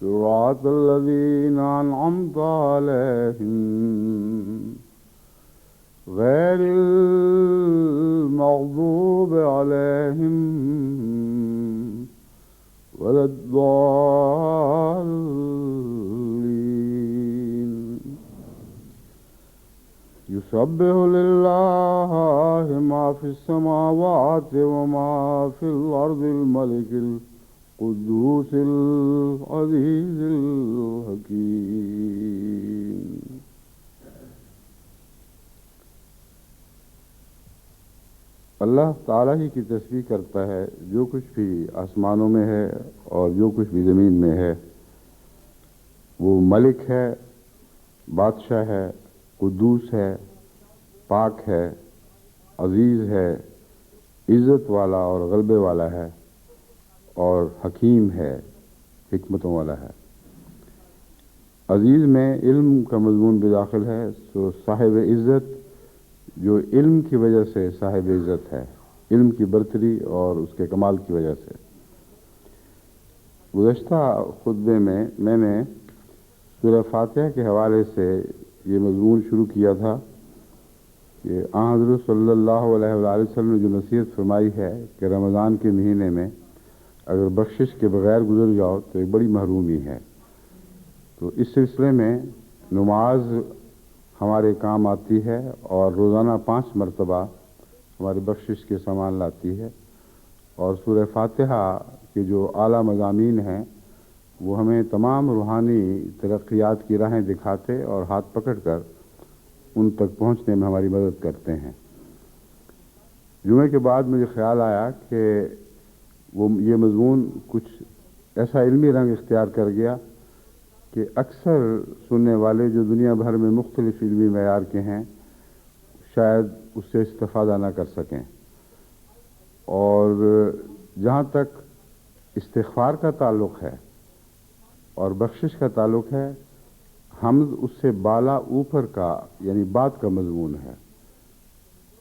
صراط الذين أنعمت عليهم غير المغضوب عليهم ولا الضالين يسبح لله ما في السماوات وما في الأرض الملك القدوس العزيز الحكيم. اللہ تعالیٰ ہی کی تسبیح کرتا ہے جو کچھ بھی آسمانوں میں ہے اور جو کچھ بھی زمین میں ہے. وہ ملک ہے، بادشاہ ہے، قدوس ہے، پاک ہے، عزیز ہے، عزت والا اور غلبے والا ہے، اور حکیم ہے، حکمتوں والا ہے. عزیز میں علم کا مضمون بھی داخل ہے. سو صاحب عزت جو علم کی وجہ سے صاحب عزت ہے، علم کی برتری اور اس کے کمال کی وجہ سے. گزشتہ خطبے میں میں نے سورہ فاتحہ کے حوالے سے یہ مضمون شروع کیا تھا کہ حضرت صلی اللہ علیہ وآلہ وسلم نے جو نصیحت فرمائی ہے کہ رمضان کے مہینے میں اگر بخشش کے بغیر گزر جاؤ تو ایک بڑی محرومی ہے. تو اس سلسلے میں نماز ہمارے کام آتی ہے اور روزانہ 5 مرتبہ ہماری بخشش کے سامان لاتی ہے. اور سورہ فاتحہ کے جو اعلیٰ مضامین ہیں وہ ہمیں تمام روحانی ترقیات کی راہیں دکھاتے اور ہاتھ پکڑ کر ان تک پہنچنے میں ہماری مدد کرتے ہیں. جمعے کے بعد مجھے خیال آیا کہ یہ مضمون کچھ ایسا علمی رنگ اختیار کر گیا کہ اکثر سننے والے جو دنیا بھر میں مختلف علمی معیار کے ہیں شاید اس سے استفادہ نہ کر سکیں. اور جہاں تک استغفار کا تعلق ہے اور بخشش کا تعلق ہے، حمد اس سے بالا اوپر کا یعنی بعد کا مضمون ہے،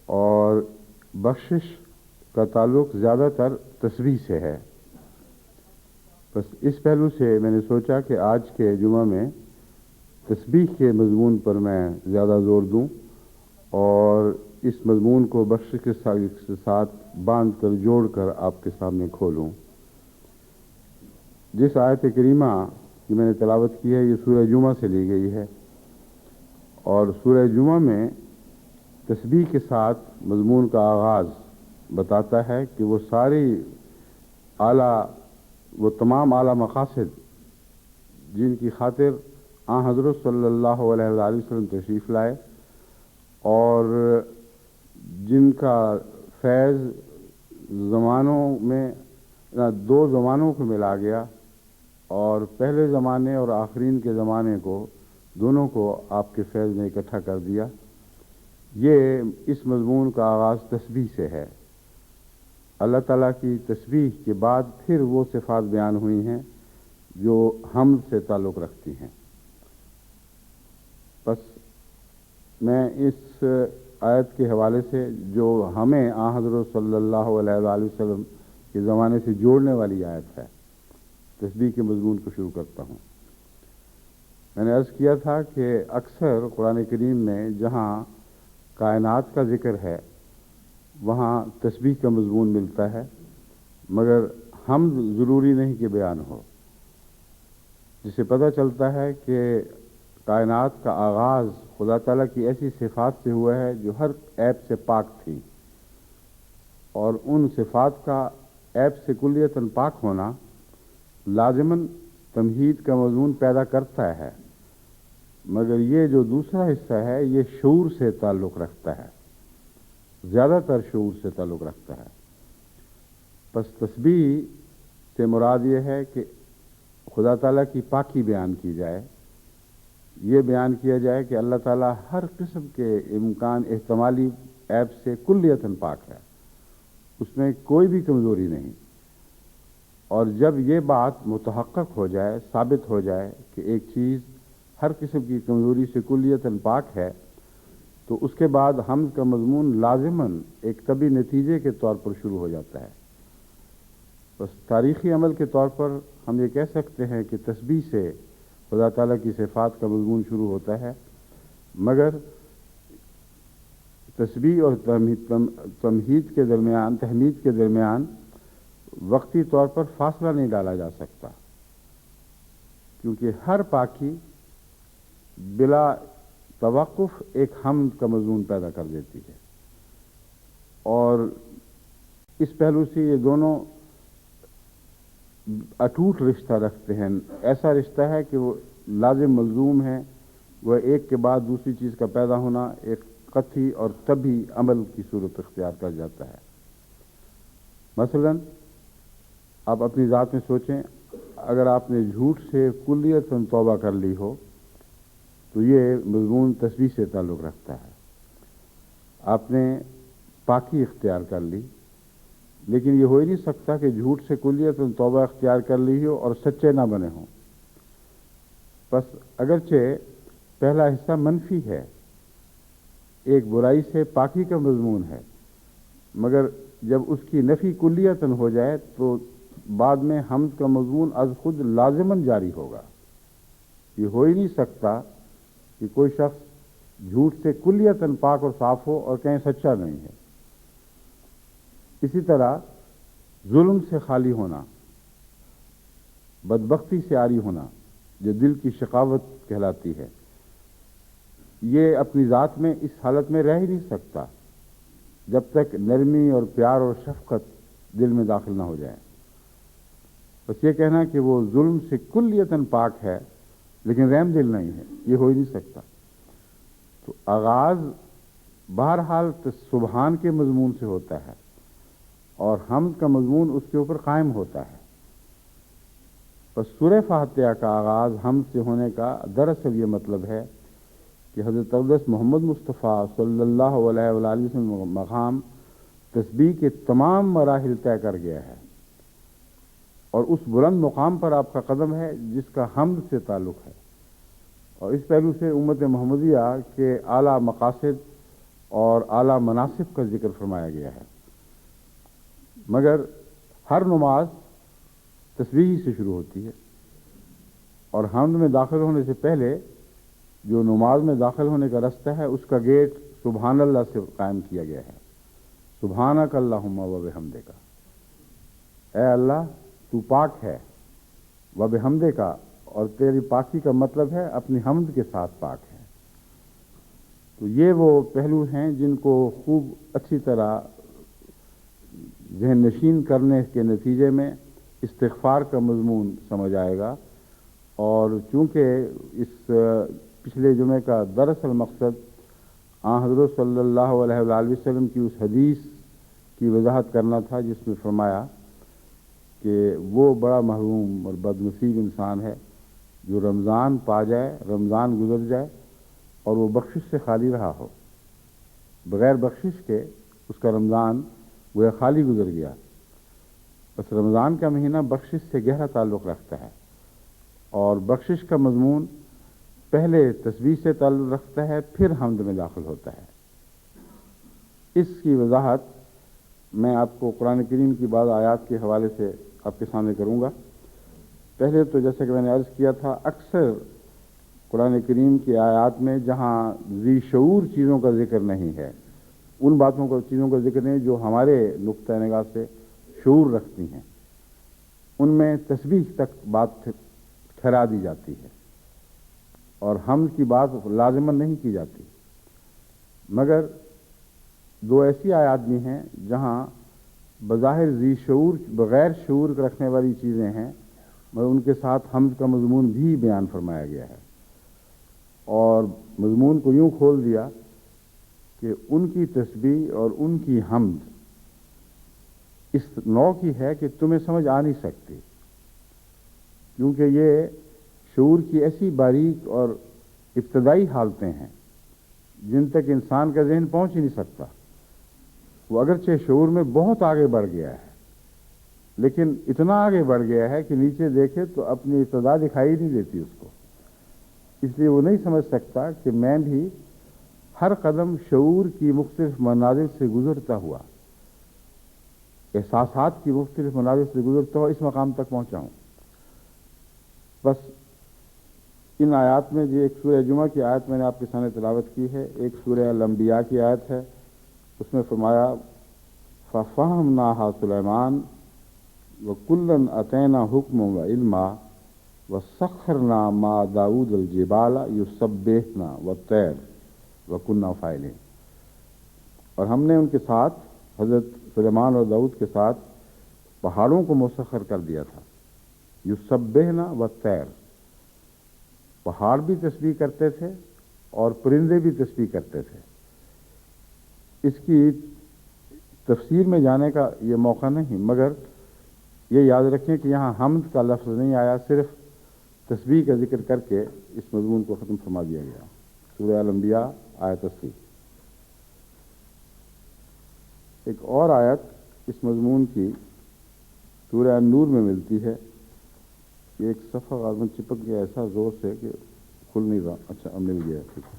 اور بخشش کا تعلق زیادہ تر تسبیح سے ہے. بس اس پہلو سے میں نے سوچا کہ آج کے جمعہ میں تسبیح کے مضمون پر میں زیادہ زور دوں اور اس مضمون کو بخشش کے ساتھ باندھ کر جوڑ کر آپ کے سامنے کھولوں. جس آیت کریمہ کی میں نے تلاوت کی ہے یہ سورہ جمعہ سے لی گئی ہے، اور سورہ جمعہ میں تسبیح کے ساتھ مضمون کا آغاز بتاتا ہے کہ وہ تمام اعلیٰ مقاصد جن کی خاطر حضرت صلی اللہ علیہ وآلہ وسلم تشریف لائے اور جن کا فیض زمانوں میں 2 زمانوں کو ملا گیا، اور پہلے زمانے اور آخرین کے زمانے کو دونوں کو آپ کے فیض نے اکٹھا کر دیا. یہ اس مضمون کا آغاز تسبیح سے ہے. اللہ تعالیٰ کی تسبیح کے بعد پھر وہ صفات بیان ہوئی ہیں جو حمد سے تعلق رکھتی ہیں. بس میں اس آیت کے حوالے سے جو ہمیں حضرت صلی اللہ علیہ وآلہ وسلم کے زمانے سے جوڑنے والی آیت ہے، تسبیح کے مضمون کو شروع کرتا ہوں. میں نے عرض کیا تھا کہ اکثر قرآن کریم میں جہاں کائنات کا ذکر ہے وہاں تسبیح کا مضمون ملتا ہے، مگر حمد ضروری نہیں کہ بیان ہو، جس سے پتہ چلتا ہے کہ کائنات کا آغاز خدا تعالیٰ کی ایسی صفات سے ہوا ہے جو ہر عیب سے پاک تھی، اور ان صفات کا عیب سے کلیتاً پاک ہونا لازماً تمہید کا مضمون پیدا کرتا ہے، مگر یہ جو دوسرا حصہ ہے یہ شعور سے تعلق رکھتا ہے، زیادہ تر شعور سے تعلق رکھتا ہے. پس تسبیح سے مراد یہ ہے کہ خدا تعالیٰ کی پاکی بیان کی جائے، یہ بیان کیا جائے کہ اللہ تعالیٰ ہر قسم کے امکان احتمالی عیب سے کلیتاً پاک ہے، اس میں کوئی بھی کمزوری نہیں. اور جب یہ بات متحقق ہو جائے، ثابت ہو جائے کہ ایک چیز ہر قسم کی کمزوری سے کلیتاً پاک ہے، تو اس کے بعد حمد کا مضمون لازماً ایک طبی نتیجے کے طور پر شروع ہو جاتا ہے. بس تاریخی عمل کے طور پر ہم یہ کہہ سکتے ہیں کہ تسبیح سے خدا تعالیٰ کی صفات کا مضمون شروع ہوتا ہے، مگر تسبیح اور تحمید کے درمیان وقتی طور پر فاصلہ نہیں ڈالا جا سکتا، کیونکہ ہر پاکی بلا توقف ایک حمد کا مضمون پیدا کر دیتی ہے، اور اس پہلو سے یہ دونوں اٹوٹ رشتہ رکھتے ہیں۔ ایسا رشتہ ہے کہ وہ لازم ملزوم ہے، وہ ایک کے بعد دوسری چیز کا پیدا ہونا ایک قطعی اور طبی عمل کی صورت اختیار کر جاتا ہے۔ مثلا آپ اپنی ذات میں سوچیں، اگر آپ نے جھوٹ سے کلیتاً توبہ کر لی ہو تو یہ مضمون تسبیح سے تعلق رکھتا ہے۔ آپ نے پاکی اختیار کر لی، لیکن یہ ہو ہی نہیں سکتا کہ جھوٹ سے کلیتاً توبہ اختیار کر لی ہو اور سچے نہ بنے ہوں۔ بس اگرچہ پہلا حصہ منفی ہے، ایک برائی سے پاکی کا مضمون ہے، مگر جب اس کی نفی کلیتاً ہو جائے تو بعد میں حمد کا مضمون از خود لازماً جاری ہوگا۔ یہ ہو ہی نہیں سکتا کہ کوئی شخص جھوٹ سے کلیتاً پاک اور صاف ہو اور کہیں سچا نہیں ہے۔ اسی طرح ظلم سے خالی ہونا، بدبختی سے عاری ہونا، جو دل کی شقاوت کہلاتی ہے، یہ اپنی ذات میں اس حالت میں رہ ہی نہیں سکتا جب تک نرمی اور پیار اور شفقت دل میں داخل نہ ہو جائے۔ بس یہ کہنا کہ وہ ظلم سے کلیتاً پاک ہے لیکن رحم دل نہیں ہے، یہ ہو ہی نہیں سکتا۔ تو آغاز بہرحال سبحان کے مضمون سے ہوتا ہے اور حمد کا مضمون اس کے اوپر قائم ہوتا ہے۔ بس سورہ فاتحہ کا آغاز حمد سے ہونے کا دراصل یہ مطلب ہے کہ حضرت اقدس محمد مصطفیٰ صلی اللہ علیہ وآلہ وسلم مقام تسبیح کے تمام مراحل طے کر گیا ہے، اور اس بلند مقام پر آپ کا قدم ہے جس کا حمد سے تعلق ہے، اور اس پہلو سے امت محمدیہ کے اعلیٰ مقاصد اور اعلیٰ مناصب کا ذکر فرمایا گیا ہے۔ مگر ہر نماز تسبیح سے شروع ہوتی ہے، اور حمد میں داخل ہونے سے پہلے جو نماز میں داخل ہونے کا رستہ ہے اس کا گیٹ سبحان اللہ سے قائم کیا گیا ہے۔ سبحانک اللہم و بحمدک، اے اللہ تو پاک ہے، و بحمدک، اور تیری پاکی کا مطلب ہے اپنی حمد کے ساتھ پاک ہے۔ تو یہ وہ پہلو ہیں جن کو خوب اچھی طرح ذہن نشین کرنے کے نتیجے میں استغفار کا مضمون سمجھ آئے گا، اور چونکہ اس پچھلے جمعے کا دراصل مقصد حضرت صلی اللہ علیہ وآلہ وسلم کی اس حدیث کی وضاحت کرنا تھا جس میں فرمایا کہ وہ بڑا محروم اور بد نصیب انسان ہے جو رمضان پا جائے، رمضان گزر جائے اور وہ بخشش سے خالی رہا ہو، بغیر بخشش کے اس کا رمضان وہ خالی گزر گیا۔ بس رمضان کا مہینہ بخشش سے گہرا تعلق رکھتا ہے، اور بخشش کا مضمون پہلے تسبیح سے تعلق رکھتا ہے، پھر حمد میں داخل ہوتا ہے۔ اس کی وضاحت میں آپ کو قرآن کریم کی بعض آیات کے حوالے سے آپ کے سامنے کروں گا۔ پہلے تو جیسا کہ میں نے عرض کیا تھا، اکثر قرآن کریم کی آیات میں جہاں ذی شعور چیزوں کا ذکر نہیں ہے، ان چیزوں کا ذکر نہیں جو ہمارے نقطۂ نگاہ سے شعور رکھتی ہیں، ان میں تسبیح تک بات ٹھہرا دی جاتی ہے اور حمد کی بات لازماً نہیں کی جاتی۔ مگر دو ایسی آیات بھی ہیں جہاں بظاہر ذی شعور بغیر شعور رکھنے والی چیزیں ہیں، مگر ان کے ساتھ حمد کا مضمون بھی بیان فرمایا گیا ہے، اور مضمون کو یوں کھول دیا کہ ان کی تسبیح اور ان کی حمد اس نوع کی ہے کہ تمہیں سمجھ آ نہیں سکتی، کیونکہ یہ شعور کی ایسی باریک اور ابتدائی حالتیں ہیں جن تک انسان کا ذہن پہنچ ہی نہیں سکتا۔ وہ اگرچہ شعور میں بہت آگے بڑھ گیا ہے، لیکن اتنا آگے بڑھ گیا ہے کہ نیچے دیکھے تو اپنی ابتدا دکھائی نہیں دیتی اس کو، اس لیے وہ نہیں سمجھ سکتا کہ میں بھی ہر قدم شعور کی مختلف منازل سے گزرتا ہوا، احساسات کی مختلف منازل سے گزرتا ہوا اس مقام تک پہنچا ہوں۔ بس ان آیات میں جو ایک سورہ جمعہ کی آیت میں نے آپ کے سامنے تلاوت کی ہے، ایک سورہ الانبیاء کی آیت ہے، اس میں فرمایا فَفَهَمْنَاهَا سُلَيْمَانَ وَكُلًّا آتَيْنَا حُکْمًا وَعِلْمًا وَسَخَّرْنَا مَعَ دَاوُودَ الْجِبَالَ يُسَبِّحْنَ وَالطَّيْرَ وَكُنَّا فَاعِلِينَ، اور ہم نے ان کے ساتھ حضرت سلیمان اور داؤد کے ساتھ پہاڑوں کو مسخر کر دیا تھا۔ یسبحن والطیر، پہاڑ بھی تسبیح کرتے تھے اور پرندے بھی تسبیح کرتے تھے۔ اس کی تفسیر میں جانے کا یہ موقع نہیں، مگر یہ یاد رکھیں کہ یہاں حمد کا لفظ نہیں آیا، صرف تسبیح کا ذکر کر کے اس مضمون کو ختم فرما دیا گیا۔ سورہ الانبیاء آیت 80۔ ایک اور آیت اس مضمون کی سورہ النور میں ملتی ہے، یہ ایک صفحہ غالباً چپک گیا ایسا زور سے کہ کھل نہیں رہا، اچھا اب مل گیا، ٹھیک ہے۔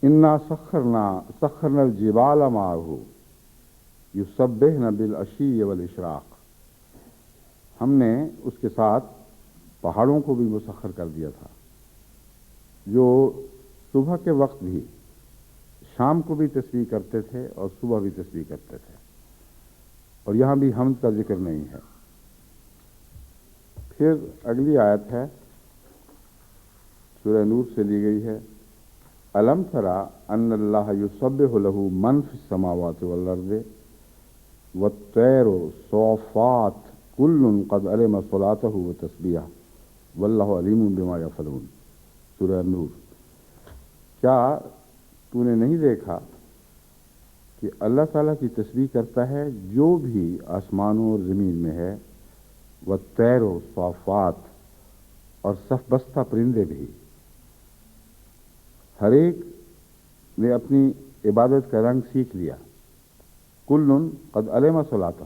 انا سخرنا الجبال معه یسبحن بالعشی والاشراق، ہم نے اس کے ساتھ پہاڑوں کو بھی مسخر کر دیا تھا، جو صبح کے وقت بھی شام کو بھی تسبیح کرتے تھے اور صبح بھی تسبیح کرتے تھے، اور یہاں بھی حمد کا ذکر نہیں ہے۔ پھر اگلی آیت ہے، سورہ نور سے لی گئی ہے، الم ترى ان اللہ یسبح له من فی السماوات والارض والطیر صافات کل قد علم صلاته وتسبیحہ واللہ علیم بما یفعلون، سورہ نور۔ کیا تو نے نہیں دیکھا کہ اللہ تعالیٰ کی تسبیح کرتا ہے جو بھی آسمانوں اور زمین میں ہے، والطیر صافات، اور صف بستہ پرندے بھی، ہر ایک نے اپنی عبادت کا رنگ سیکھ لیا۔ کل قد علم صلاتہ،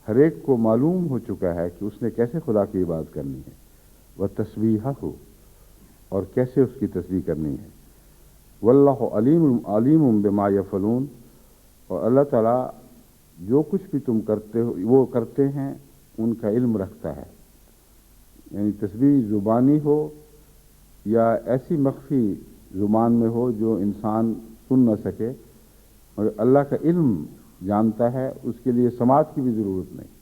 ہر ایک کو معلوم ہو چکا ہے کہ اس نے کیسے خدا کی عبادت کرنی ہے، وہ تسبیحہ ہو، اور کیسے اس کی تسبیح کرنی ہے۔ واللہ علیم بما یفعلون، اور اللہ تعالیٰ جو کچھ بھی تم کرتے ہو وہ کرتے ہیں ان کا علم رکھتا ہے، یعنی تسبیح زبانی ہو یا ایسی مخفی زبان میں ہو جو انسان سن نہ سکے، مگر اللہ کا علم جانتا ہے، اس کے لیے سماعت کی بھی ضرورت نہیں۔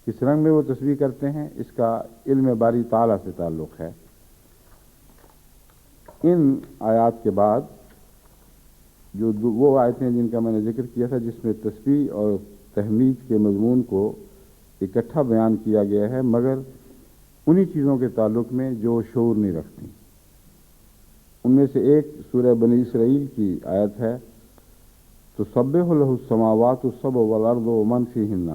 کس رنگ میں وہ تسبیح کرتے ہیں اس کا علم باری تعالیٰ سے تعلق ہے۔ ان آیات کے بعد جو وہ آیتیں جن کا میں نے ذکر کیا تھا، جس میں تسبیح اور تحمید کے مضمون کو اکٹھا بیان کیا گیا ہے، مگر انہی چیزوں کے تعلق میں جو شعور نہیں رکھتی، ان میں سے ایک سورہ بنی اسرائیل کی آیت ہے، تسبح لہ السماوات السبع والارض ومن فیہن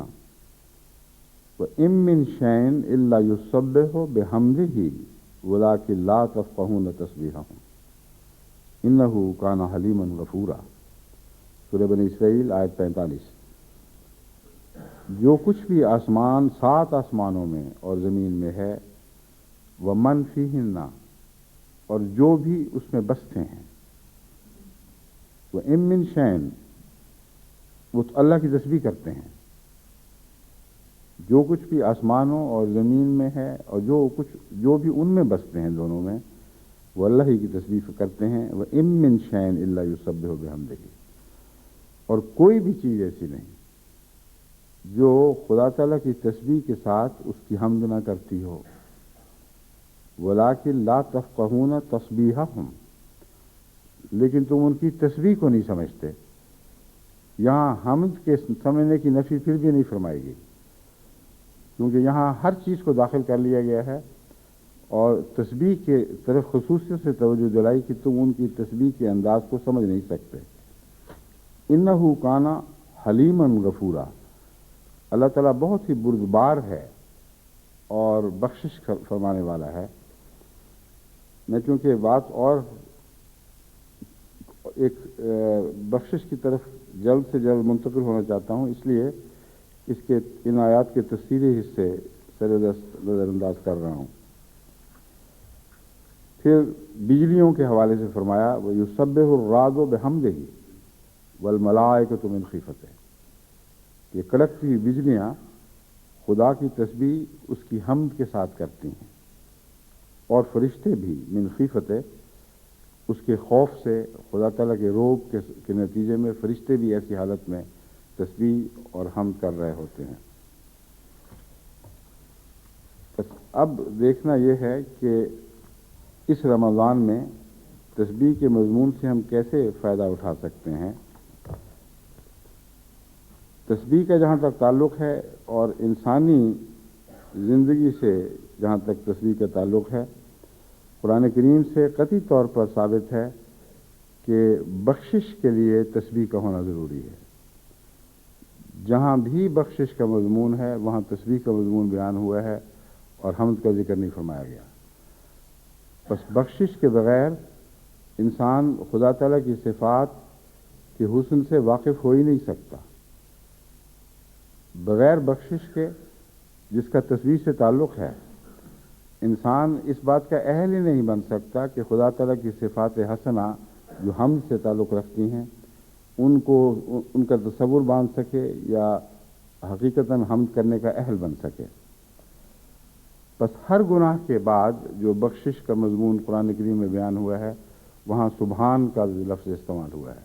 وإن من شیء الا یسبح بحمدہ ولکن لا تفقہون تسبیحہم انہ کان حلیما غفورا، سورہ بنی اسرائیل آیت 45۔ جو کچھ بھی آسمان، 7 آسمانوں میں اور زمین میں ہے، ومن فیہن، اور جو بھی اس میں بستے ہیں، وإن من شیء، وہ اللہ کی تسبیح کرتے ہیں، جو کچھ بھی آسمانوں اور زمین میں ہے اور جو بھی ان میں بستے ہیں دونوں میں، وہ اللہ ہی کی تسبیح کرتے ہیں۔ وإن من شیء الا یسبح بحمدہ، اور کوئی بھی چیز ایسی نہیں جو خدا تعالیٰ کی تسبیح کے ساتھ اس کی حمد نہ کرتی ہو، ولیکن لا تفقہون تسبیحہم، لیکن تم ان کی تسبیح کو نہیں سمجھتے۔ یہاں حمد کے سمجھنے کی نفی پھر بھی نہیں فرمائی گئی، کیونکہ یہاں ہر چیز کو داخل کر لیا گیا ہے، اور تسبیح کے طرف خصوصیت سے توجہ دلائی کہ تم ان کی تسبیح کے انداز کو سمجھ نہیں سکتے۔ انہ کان حلیما غفورا، اللہ تعالیٰ بہت ہی بردبار ہے اور بخشش فرمانے والا ہے۔ میں چونکہ بات اور ایک بخشش کی طرف جلد سے جلد منتقل ہونا چاہتا ہوں، اس لیے اس کے ان آیات کے تفصیلی حصے سر نظر انداز کر رہا ہوں۔ پھر بجلیوں کے حوالے سے فرمایا وَيُسَبِّحُ الرَّعْدُ بِحَمْدِهِ وَالْمَلَائِكَةُ مِنْ خِيفَتِهِ، یہ کڑکتی ہوئی بجلیاں خدا کی تسبیح اس کی حمد کے ساتھ کرتی ہیں، اور فرشتے بھی من خیفتہ، اس کے خوف سے، خدا تعالیٰ کے روب کے نتیجے میں فرشتے بھی ایسی حالت میں تسبیح اور حمد کر رہے ہوتے ہیں۔ بس اب دیکھنا یہ ہے کہ اس رمضان میں تسبیح کے مضمون سے ہم کیسے فائدہ اٹھا سکتے ہیں۔ تسبیح کا جہاں تک تعلق ہے اور انسانی زندگی سے جہاں تک تسبیح کا تعلق ہے، قرآن کریم سے قطعی طور پر ثابت ہے کہ بخشش کے لیے تسبیح کا ہونا ضروری ہے۔ جہاں بھی بخشش کا مضمون ہے وہاں تسبیح کا مضمون بیان ہوا ہے اور حمد کا ذکر نہیں فرمایا گیا۔ بس بخشش کے بغیر انسان خدا تعالیٰ کی صفات کے حسن سے واقف ہو ہی نہیں سکتا۔ بغیر بخشش کے، جس کا تسبیح سے تعلق ہے، انسان اس بات کا اہل ہی نہیں بن سکتا کہ خدا تعالیٰ کی صفات حسنہ جو حمد سے تعلق رکھتی ہیں ان کا تصور باندھ سکے یا حقیقتاً حمد کرنے کا اہل بن سکے۔ بس ہر گناہ کے بعد جو بخشش کا مضمون قرآن کریم میں بیان ہوا ہے وہاں سبحان کا لفظ استعمال ہوا ہے۔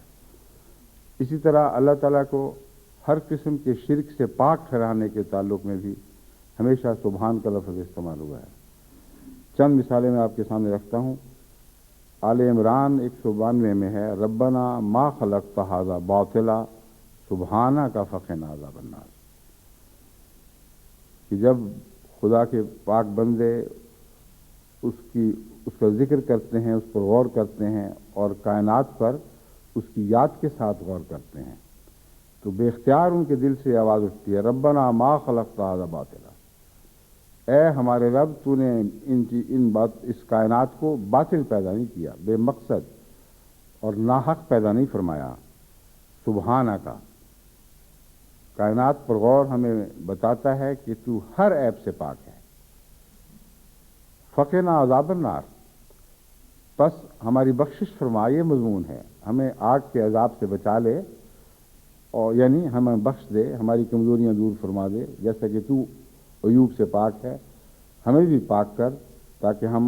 اسی طرح اللہ تعالیٰ کو ہر قسم کے شرک سے پاک ٹھہرانے کے تعلق میں بھی ہمیشہ سبحان کا لفظ استعمال ہوا ہے۔ چند مثالیں میں آپ کے سامنے رکھتا ہوں۔ آل عمران 192 میں ہے ربنا ما خلقت ھذا باطلا سبحانک فقنا عذاب النار، کہ جب خدا کے پاک بندے اس کا ذکر کرتے ہیں، اس پر غور کرتے ہیں اور کائنات پر اس کی یاد کے ساتھ غور کرتے ہیں تو بے اختیار ان کے دل سے آواز اٹھتی ہے ربنا ما خلقت ھذا باطلا، اے ہمارے رب تو نے اس کائنات کو باطل پیدا نہیں کیا، بے مقصد اور ناحق پیدا نہیں فرمایا۔ سبحانہ کا کائنات پر غور ہمیں بتاتا ہے کہ تو ہر عیب سے پاک ہے۔ فقنا عذاب النار، پس ہماری بخشش فرما، یہ مضمون ہے، ہمیں آگ کے عذاب سے بچا لے، اور یعنی ہمیں بخش دے، ہماری کمزوریاں دور فرما دے، جیسا کہ تو عیوب سے پاک ہے، ہمیں بھی پاک کر تاکہ ہم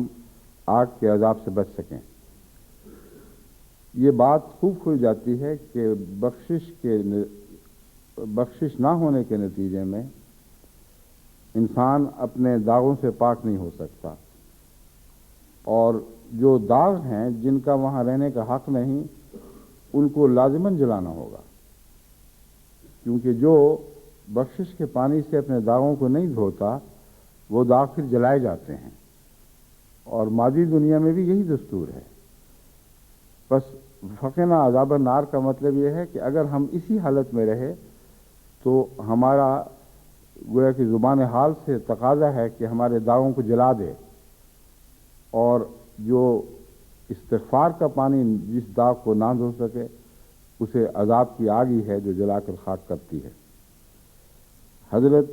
آگ کے عذاب سے بچ سکیں۔ یہ بات خوب کھل جاتی ہے کہ بخشش نہ ہونے کے نتیجے میں انسان اپنے داغوں سے پاک نہیں ہو سکتا، اور جو داغ ہیں جن کا وہاں رہنے کا حق نہیں ان کو لازماً جلانا ہوگا، کیونکہ جو بخشش کے پانی سے اپنے داغوں کو نہیں دھوتا وہ داغ پھر جلائے جاتے ہیں، اور مادی دنیا میں بھی یہی دستور ہے۔ بس فقنا عذاب النار کا مطلب یہ ہے کہ اگر ہم اسی حالت میں رہے تو ہمارا گویا کہ زبان حال سے تقاضا ہے کہ ہمارے داغوں کو جلا دے، اور جو استغفار کا پانی جس داغ کو نہ دھو سکے اسے عذاب کی آگ ہی ہے جو جلا کر خاک کرتی ہے۔ حضرت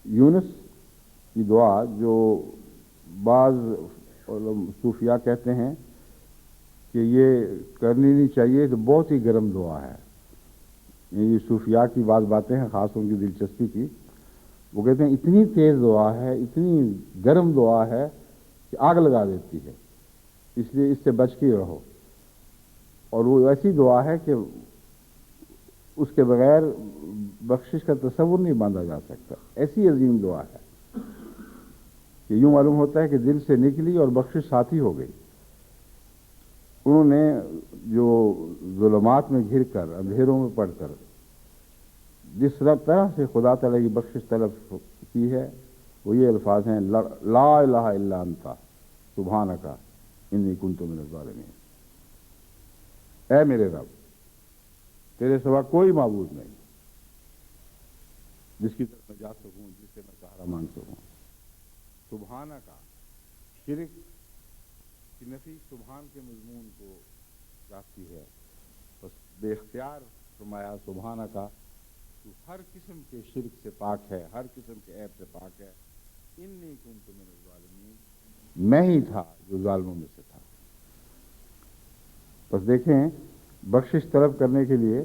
یونس کی دعا جو بعض صوفیاء کہتے ہیں کہ یہ کرنی نہیں چاہیے، تو بہت ہی گرم دعا ہے۔ یہ صوفیاء کی بعض باتیں ہیں خاص ان کی دلچسپی کی، وہ کہتے ہیں اتنی تیز دعا ہے، اتنی گرم دعا ہے کہ آگ لگا دیتی ہے، اس لیے اس سے بچ کے رہو۔ اور وہ ایسی دعا ہے کہ اس کے بغیر بخشش کا تصور نہیں باندھا جا سکتا، ایسی عظیم دعا ہے کہ یوں معلوم ہوتا ہے کہ دل سے نکلی اور بخشش ساتھی ہو گئی۔ انہوں نے جو ظلمات میں گھر کر، اندھیروں میں پڑ کر جس طرح سے خدا تعالیٰ کی بخشش طلب کی ہے وہ یہ الفاظ ہیں لا الہ الا انت سبحانک انی کنت من الظالمین، اے میرے رب تیرے سوا کوئی معبود نہیں جس کی طرف میں جا سکوں، جس سے میں سہارا مانگ سکوں۔ سبحانہ کا شرک کی نفی سبحان کے مضمون کو رکھتی ہے، بس بے اختیار فرمایا سبحانہ کا تو ہر قسم کے شرک سے پاک ہے، ہر قسم کے عیب سے پاک ہے، انی کنت من الظالمین، میں ہی تھا جو ظالموں میں سے تھا۔ بس دیکھیں بخشش طلب کرنے کے لیے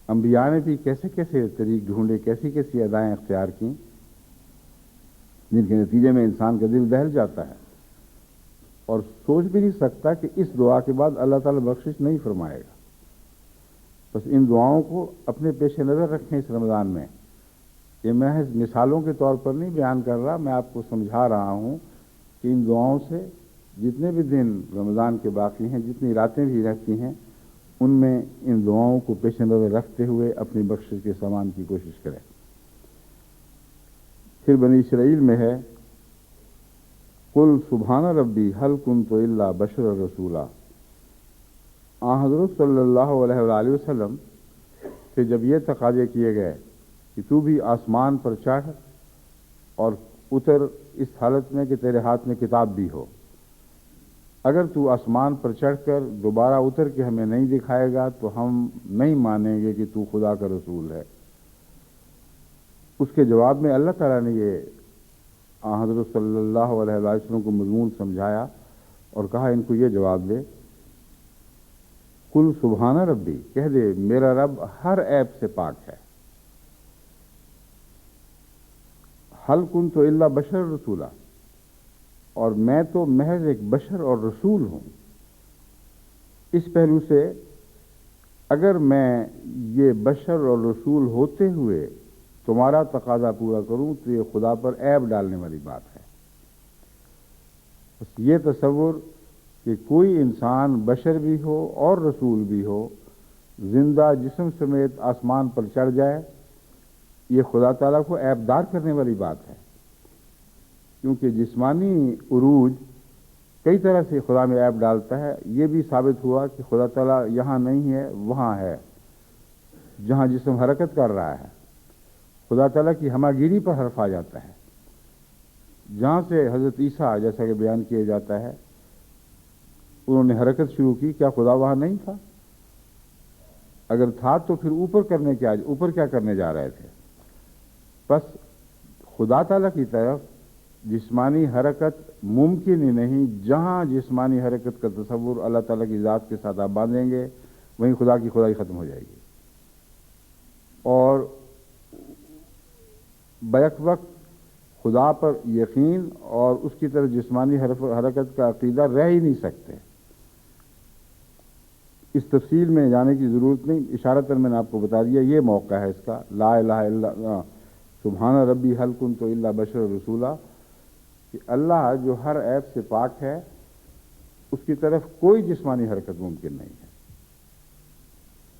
انبیاء نے بھی کیسے کیسے طریق ڈھونڈے، کیسی کیسی ادائیں اختیار کیں، جن کے نتیجے میں انسان کا دل دہل جاتا ہے اور سوچ بھی نہیں سکتا کہ اس دعا کے بعد اللہ تعالیٰ بخشش نہیں فرمائے گا۔ بس ان دعاؤں کو اپنے پیش نظر رکھیں اس رمضان میں۔ یہ محض مثالوں کے طور پر نہیں بیان کر رہا، میں آپ کو سمجھا رہا ہوں کہ ان دعاؤں سے جتنے بھی دن رمضان کے باقی ہیں، جتنی راتیں بھی رہتی ہیں، ان میں ان دعاؤں کو پیش نظر رکھتے ہوئے اپنی بخشش کے سامان کی کوشش کریں۔ پھر بنی اسرائیل میں ہے قل سبحان ربی هل کنت الا بشر رسولا۔ حضرت صلی اللہ علیہ وآلہ وسلم سے جب یہ تقاضے کیے گئے کہ تو بھی آسمان پر چڑھ اور اتر اس حالت میں کہ تیرے ہاتھ میں کتاب بھی ہو، اگر تو آسمان پر چڑھ کر دوبارہ اتر کے ہمیں نہیں دکھائے گا تو ہم نہیں مانیں گے کہ تو خدا کا رسول ہے۔ اس کے جواب میں اللہ تعالیٰ نے یہ حضرت صلی اللہ علیہ وسلم کو مضمون سمجھایا اور کہا ان کو یہ جواب دے، قل سبحان ربی، کہہ دے میرا رب ہر عیب سے پاک ہے، حل کنت الا بشر رسولا، اور میں تو محض ایک بشر اور رسول ہوں۔ اس پہلو سے اگر میں یہ بشر اور رسول ہوتے ہوئے تمہارا تقاضا پورا کروں تو یہ خدا پر عیب ڈالنے والی بات ہے۔ بس یہ تصور کہ کوئی انسان بشر بھی ہو اور رسول بھی ہو، زندہ جسم سمیت آسمان پر چڑھ جائے، یہ خدا تعالیٰ کو عیب دار کرنے والی بات ہے، کیونکہ جسمانی عروج کئی طرح سے خدا میں عیب ڈالتا ہے۔ یہ بھی ثابت ہوا کہ خدا تعالیٰ یہاں نہیں ہے، وہاں ہے جہاں جسم حرکت کر رہا ہے۔ خدا تعالیٰ کی ہماگیری پر حرف آ جاتا ہے، جہاں سے حضرت عیسیٰ جیسا کہ بیان کیا جاتا ہے انہوں نے حرکت شروع کی، کیا خدا وہاں نہیں تھا؟ اگر تھا تو پھر اوپر کیا کرنے جا رہے تھے؟ بس خدا تعالیٰ کی طرف جسمانی حرکت ممکن ہی نہیں۔ جہاں جسمانی حرکت کا تصور اللہ تعالیٰ کی ذات کے ساتھ آپ باندھیں گے، وہیں خدا کی خدائی ختم ہو جائے گی، اور بیک وقت خدا پر یقین اور اس کی طرف جسمانی حرکت کا عقیدہ رہ ہی نہیں سکتے۔ اس تفصیل میں جانے کی ضرورت نہیں، اشارتاً میں نے آپ کو بتا دیا یہ موقع ہے اس کا، لا الہ الا اللہ سبحان ربی حل کنت الا بشر رسولا، کہ اللہ جو ہر عیب سے پاک ہے، اس کی طرف کوئی جسمانی حرکت ممکن نہیں ہے۔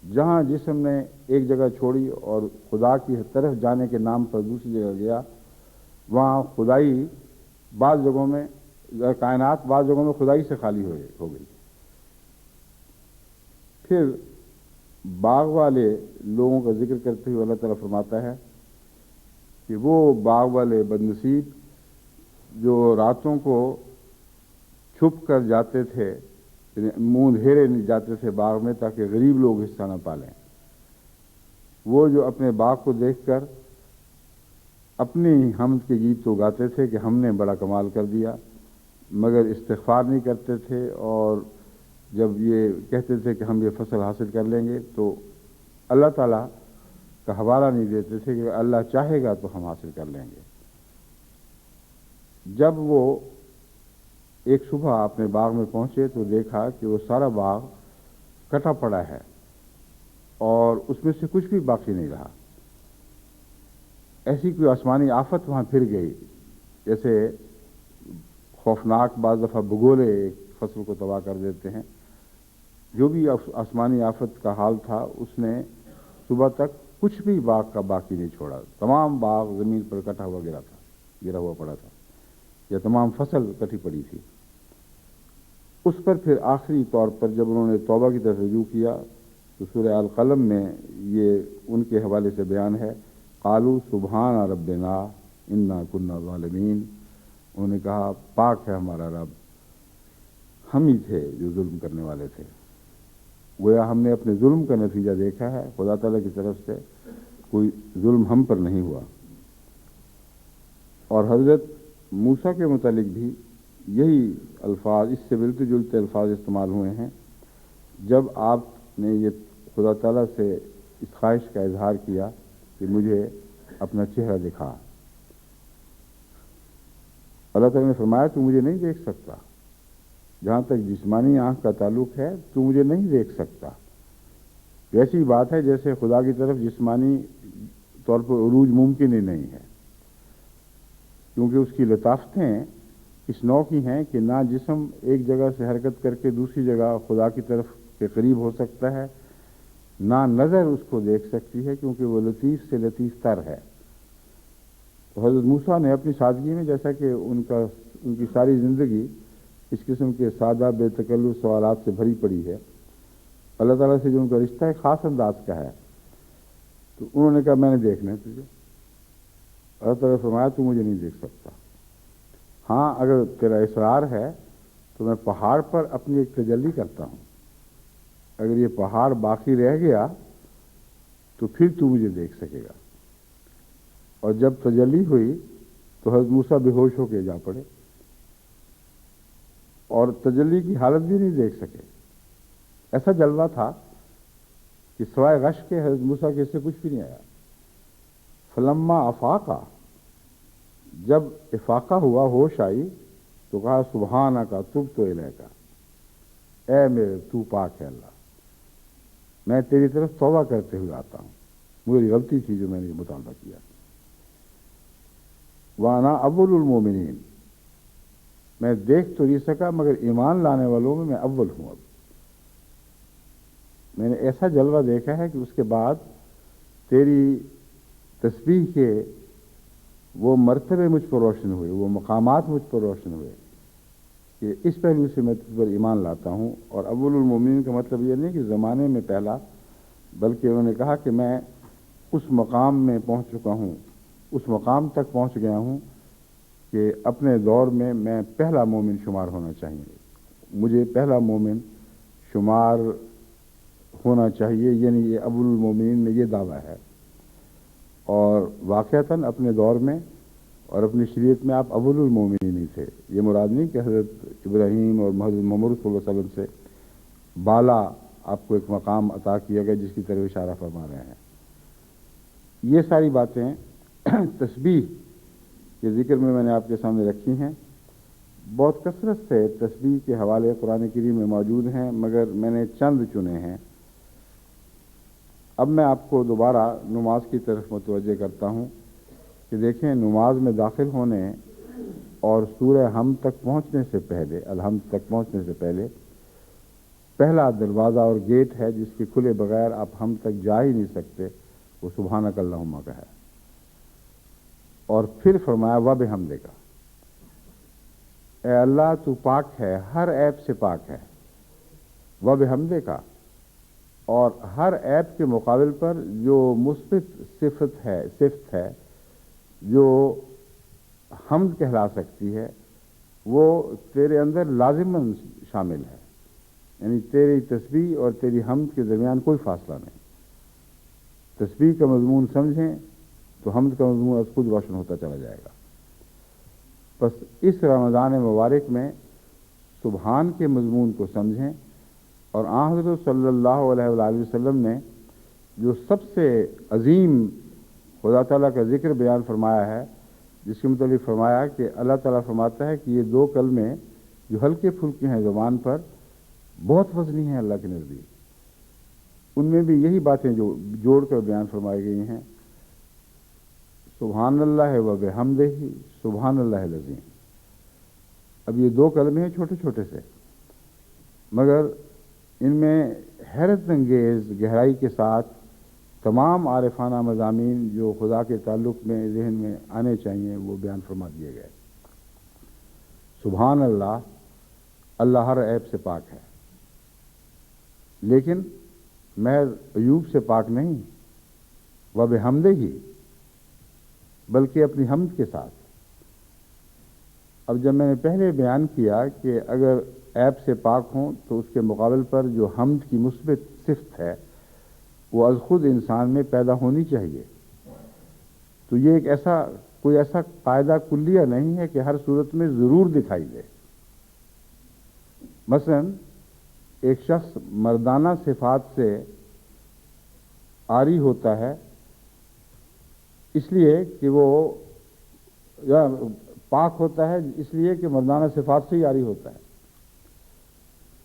جہاں جسم نے ایک جگہ چھوڑی اور خدا کی طرف جانے کے نام پر دوسری جگہ گیا، وہاں خدائی بعض جگہوں میں، کائنات بعض جگہوں میں خدائی سے خالی ہو گئی۔ پھر باغ والے لوگوں کا ذکر کرتے ہوئے اللہ تعالیٰ فرماتا ہے کہ وہ باغ والے بدنصیب جو راتوں کو چھپ کر جاتے تھے، منہ دھیرے جاتے تھے باغ میں تاکہ غریب لوگ حصہ نہ پالیں، وہ جو اپنے باغ کو دیکھ کر اپنی حمد کے گیت تو گاتے تھے کہ ہم نے بڑا کمال کر دیا، مگر استغفار نہیں کرتے تھے، اور جب یہ کہتے تھے کہ ہم یہ فصل حاصل کر لیں گے تو اللہ تعالیٰ کا حوالہ نہیں دیتے تھے کہ اللہ چاہے گا تو ہم حاصل کر لیں گے۔ جب وہ ایک صبح اپنے باغ میں پہنچے تو دیکھا کہ وہ سارا باغ کٹا پڑا ہے اور اس میں سے کچھ بھی باقی نہیں رہا۔ ایسی کوئی آسمانی آفت وہاں پھر گئی، جیسے خوفناک بعض دفعہ بگولے ایک فصل کو تباہ کر دیتے ہیں۔ جو بھی آسمانی آفت کا حال تھا، اس نے صبح تک کچھ بھی باغ کا باقی نہیں چھوڑا، تمام باغ زمین پر کٹا ہوا گرا ہوا پڑا تھا، یا تمام فصل کٹی پڑی تھی۔ اس پر پھر آخری طور پر جب انہوں نے توبہ کی طرف رجوع کیا تو سورہ القلم میں یہ ان کے حوالے سے بیان ہے، قالوا سبحان ربنا انا کنا ظالمین، انہوں نے کہا پاک ہے ہمارا رب، ہم ہی تھے جو ظلم کرنے والے تھے۔ گویا ہم نے اپنے ظلم کا نتیجہ دیکھا ہے، خدا تعالیٰ کی طرف سے کوئی ظلم ہم پر نہیں ہوا۔ اور حضرت موسیٰ کے متعلق بھی یہی الفاظ، اس سے ملتے جلتے الفاظ استعمال ہوئے ہیں جب آپ نے یہ خدا تعالیٰ سے اس خواہش کا اظہار کیا کہ مجھے اپنا چہرہ دکھا۔ اللہ تعالیٰ نے فرمایا تو مجھے نہیں دیکھ سکتا، جہاں تک جسمانی آنکھ کا تعلق ہے تو مجھے نہیں دیکھ سکتا۔ ویسی بات ہے جیسے خدا کی طرف جسمانی طور پر عروج ممکن ہی نہیں ہے، کیونکہ اس کی لطافتیں اس نوع کی ہیں کہ نہ جسم ایک جگہ سے حرکت کر کے دوسری جگہ خدا کی طرف کے قریب ہو سکتا ہے، نہ نظر اس کو دیکھ سکتی ہے کیونکہ وہ لطیف سے لطیف تر ہے۔ تو حضرت موسیٰ نے اپنی سادگی میں، جیسا کہ ان کی ساری زندگی اس قسم کے سادہ بے تکلف سوالات سے بھری پڑی ہے، اللہ تعالیٰ سے جو ان کا رشتہ ایک خاص انداز کا ہے، تو انہوں نے کہا میں نے دیکھنا ہے تجھے۔ اللہ تعالیٰ نے فرمایا تو مجھے نہیں دیکھ سکتا، ہاں اگر تیرا اصرار ہے تو میں پہاڑ پر اپنی ایک تجلی کرتا ہوں، اگر یہ پہاڑ باقی رہ گیا تو پھر تو مجھے دیکھ سکے گا۔ اور جب تجلی ہوئی تو حضرت موسیٰ بے ہوش ہو کے جا پڑے اور تجلی کی حالت بھی نہیں دیکھ سکے۔ ایسا جلوہ تھا کہ سوائے غش کے حضرت موسیٰ کے اس سے کچھ بھی نہیں آیا۔ فلما افاقہ، جب افاقہ ہوا، ہوش آئی، تو کہا سبحانک تبت الیک، اے میرے تو پاک ہے اللہ، میں تیری طرف توبہ کرتے ہوئے آتا ہوں، میری غلطی تھی جو میں نے یہ مطالبہ کیا۔ وانا اول المومنین، میں دیکھ تو نہیں سکا مگر ایمان لانے والوں میں اول ہوں۔ اب میں نے ایسا جلوہ دیکھا ہے کہ اس کے بعد تیری تسبیح کے وہ مرتبے مجھ پر روشن ہوئے، وہ مقامات مجھ پر روشن ہوئے کہ اس پہلو سے میں تجھ پر ایمان لاتا ہوں۔ اور اول المومنین کا مطلب یہ نہیں کہ زمانے میں پہلا، بلکہ انہوں نے کہا کہ میں اس مقام میں پہنچ چکا ہوں، اس مقام تک پہنچ گیا ہوں کہ اپنے دور میں میں پہلا مومن شمار ہونا چاہیے، مجھے پہلا مومن شمار ہونا چاہیے، یعنی یہ اول المومنین میں یہ دعویٰ ہے۔ اور واقعتاً اپنے دور میں اور اپنی شریعت میں آپ اول المومنین ہی تھے۔ یہ مراد نہیں کہ حضرت ابراہیم اور حضرت محمد صلی اللہ علیہ وسلم سے بالا آپ کو ایک مقام عطا کیا گیا جس کی طرف اشارہ فرما رہے ہیں۔ یہ ساری باتیں تسبیح کے ذکر میں نے آپ کے سامنے رکھی ہیں۔ بہت کثرت سے تسبیح کے حوالے قرآن کریم میں موجود ہیں، مگر میں نے چند چنے ہیں۔ اب میں آپ کو دوبارہ نماز کی طرف متوجہ کرتا ہوں کہ دیکھیں، نماز میں داخل ہونے اور سورہ حمد تک پہنچنے سے پہلے، الحمد تک پہنچنے سے پہلے، پہلا دروازہ اور گیٹ ہے جس کے کھلے بغیر آپ حمد تک جا ہی نہیں سکتے، وہ سبحانک اللہم کا ہے۔ اور پھر فرمایا وَبِحَمْدِکَ، اے اللہ تو پاک ہے، ہر عیب سے پاک ہے، وَبِحَمْدِکَ، اور ہر عیب کے مقابل پر جو مثبت صفت ہے جو حمد کہلا سکتی ہے، وہ تیرے اندر لازماً شامل ہے، یعنی تیری تسبیح اور تیری حمد کے درمیان کوئی فاصلہ نہیں۔ تسبیح کا مضمون سمجھیں تو حمد کا مضمون از خود روشن ہوتا چلا جائے گا۔ بس اس رمضان مبارک میں سبحان کے مضمون کو سمجھیں، اور آن حضرت صلی اللہ علیہ وآلہ وسلم نے جو سب سے عظیم خدا تعالیٰ کا ذکر بیان فرمایا ہے، جس کے متعلق فرمایا کہ اللہ تعالیٰ فرماتا ہے کہ یہ دو کلمے جو ہلکے پھلکے ہیں زبان پر، بہت وزنی ہیں اللہ کے نزدیک۔ ان میں بھی یہی باتیں جو جوڑ کر بیان فرمائی گئی ہیں، سبحان اللہ و بحمدہ سبحان اللہ العظیم۔ اب یہ دو کلمے ہیں چھوٹے چھوٹے سے، مگر ان میں حیرت انگیز گہرائی کے ساتھ تمام عارفانہ مضامین جو خدا کے تعلق میں ذہن میں آنے چاہیے وہ بیان فرما دیے گئے۔ سبحان اللہ، اللہ ہر عیب سے پاک ہے، لیکن محض عیوب سے پاک نہیں، وبحمدہ، بلکہ اپنی حمد کے ساتھ۔ اب جب میں نے پہلے بیان کیا کہ اگر عیب سے پاک ہوں تو اس کے مقابل پر جو حمد کی مثبت صفت ہے وہ از خود انسان میں پیدا ہونی چاہیے، تو یہ ایک ایسا کوئی ایسا قاعدہ کلیہ نہیں ہے کہ ہر صورت میں ضرور دکھائی دے. مثلا ایک شخص مردانہ صفات سے عاری ہوتا ہے اس لیے کہ وہ، یا پاک ہوتا ہے اس لیے کہ مردانہ صفات سے ہی عاری ہوتا ہے.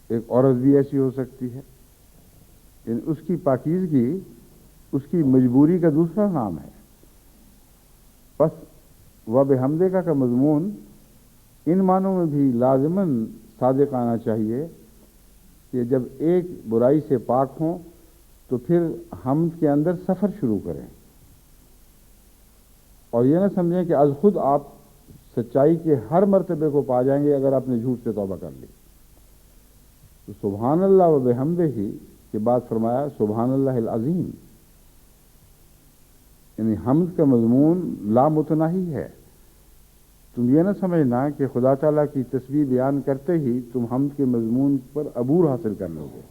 ایک عورت بھی ایسی ہو سکتی ہے، یعنی اس کی پاکیزگی اس کی مجبوری کا دوسرا نام ہے. بس وبحمدہ کا مضمون ان معنوں میں بھی لازماً صادق آنا چاہیے کہ جب ایک برائی سے پاک ہوں تو پھر حمد کے اندر سفر شروع کریں، اور یہ نہ سمجھیں کہ از خود آپ سچائی کے ہر مرتبے کو پا جائیں گے اگر آپ نے جھوٹ سے توبہ کر لی. تو سبحان اللہ و بحمدہ ہی کے بعد فرمایا سبحان اللہ العظیم، یعنی حمد کا مضمون لامتناہی ہے. تم یہ نہ سمجھنا کہ خدا تعالیٰ کی تسبیح بیان کرتے ہی تم حمد کے مضمون پر عبور حاصل کر لو گے.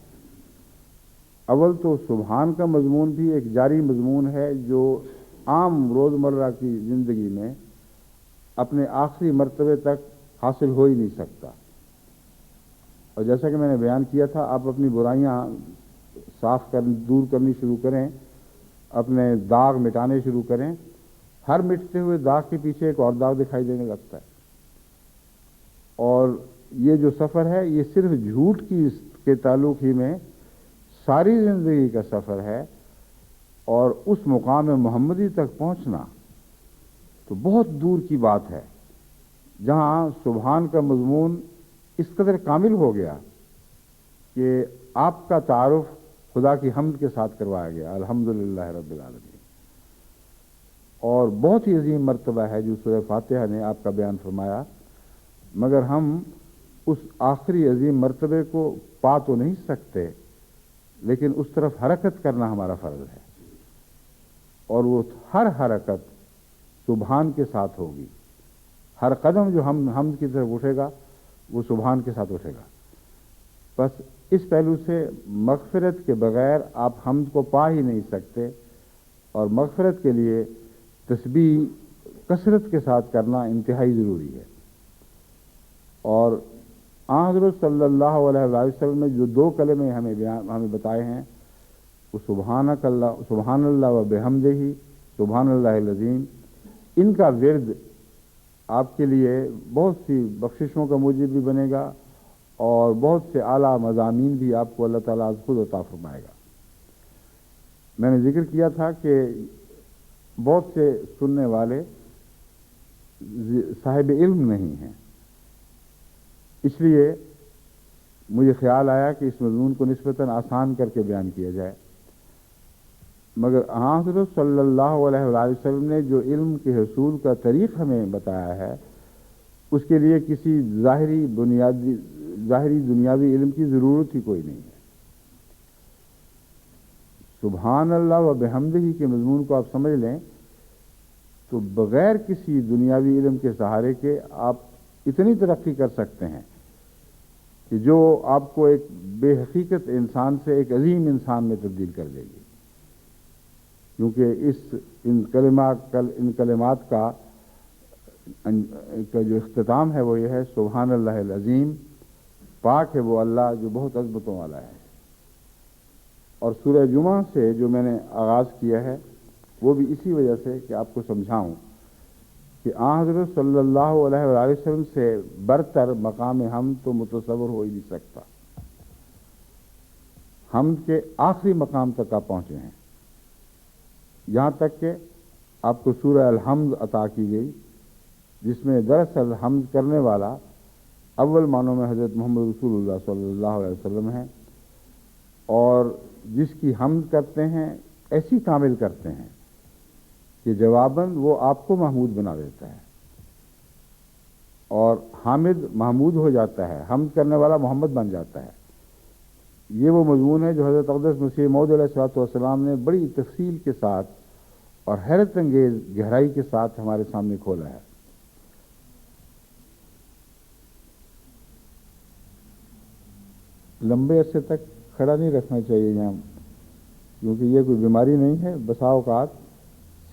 اول تو سبحان کا مضمون بھی ایک جاری مضمون ہے جو عام روزمرہ کی زندگی میں اپنے آخری مرتبے تک حاصل ہو ہی نہیں سکتا. اور جیسا کہ میں نے بیان کیا تھا، آپ اپنی برائیاں دور کرنی شروع کریں، اپنے داغ مٹانے شروع کریں، ہر مٹتے ہوئے داغ کے پیچھے ایک اور داغ دکھائی دینے لگتا ہے. اور یہ جو سفر ہے یہ صرف جھوٹ کے تعلق ہی میں ساری زندگی کا سفر ہے، اور اس مقام محمدی تک پہنچنا تو بہت دور کی بات ہے جہاں سبحان کا مضمون اس قدر کامل ہو گیا کہ آپ کا تعارف خدا کی حمد کے ساتھ کروایا گیا، الحمدللہ رب العالمین. اور بہت ہی عظیم مرتبہ ہے جو سورہ فاتحہ نے آپ کا بیان فرمایا، مگر ہم اس آخری عظیم مرتبے کو پا تو نہیں سکتے، لیکن اس طرف حرکت کرنا ہمارا فرض ہے، اور وہ ہر حرکت سبحان کے ساتھ ہوگی. ہر قدم جو ہم حمد کی طرف اٹھے گا وہ سبحان کے ساتھ اٹھے گا. بس اس پہلو سے مغفرت کے بغیر آپ حمد کو پا ہی نہیں سکتے، اور مغفرت کے لیے تسبیح کثرت کے ساتھ کرنا انتہائی ضروری ہے. اور حضرت صلی اللہ علیہ وسلم نے جو 2 کلمے ہمیں بتائے ہیں وہ سبحان اللہ و بحمدہ، سبحان اللہ العظیم، ان کا ورد آپ کے لیے بہت سی بخششوں کا موجب بھی بنے گا، اور بہت سے اعلیٰ مضامین بھی آپ کو اللہ تعالیٰ خود عطا فرمائے گا. میں نے ذکر کیا تھا کہ بہت سے سننے والے صاحب علم نہیں ہیں، اس لیے مجھے خیال آیا کہ اس مضمون کو نسبتاً آسان کر کے بیان کیا جائے. مگر حضرت صلی اللہ علیہ وسلم نے جو علم کے حصول کا طریق ہمیں بتایا ہے اس کے لیے کسی ظاہری دنیاوی علم کی ضرورت ہی کوئی نہیں ہے. سبحان اللہ و بحمدہ کے مضمون کو آپ سمجھ لیں تو بغیر کسی دنیاوی علم کے سہارے کے آپ اتنی ترقی کر سکتے ہیں کہ جو آپ کو ایک بے حقیقت انسان سے ایک عظیم انسان میں تبدیل کر دے گی. کیونکہ ان کلمات کا جو اختتام ہے وہ یہ ہے سبحان اللہ العظیم، پاک ہے وہ اللہ جو بہت عظمتوں والا ہے. اور سورہ جمعہ سے جو میں نے آغاز کیا ہے وہ بھی اسی وجہ سے کہ آپ کو سمجھاؤں کہ حضرت صلی اللہ علیہ وسلم سے برتر مقام حمد تو متصور ہو ہی نہیں سکتا. حمد کے آخری مقام تک آپ پہنچے ہیں، یہاں تک کہ آپ کو سورہ الحمد عطا کی گئی جس میں دراصل حمد کرنے والا اول معنوں میں حضرت محمد رسول اللہ صلی اللہ علیہ وسلم ہے، اور جس کی حمد کرتے ہیں ایسی کامل کرتے ہیں کہ جواباً وہ آپ کو محمود بنا دیتا ہے، اور حامد محمود ہو جاتا ہے، حمد کرنے والا محمد بن جاتا ہے. یہ وہ مضمون ہے جو حضرت اقدس مسیح موعود علیہ الصلوۃ والسلام نے بڑی تفصیل کے ساتھ اور حیرت انگیز گہرائی کے ساتھ ہمارے سامنے کھولا ہے. لمبے عرصے تک کھڑا نہیں رکھنا چاہیے یہاں، کیونکہ یہ کوئی بیماری نہیں ہے. بسا اوقات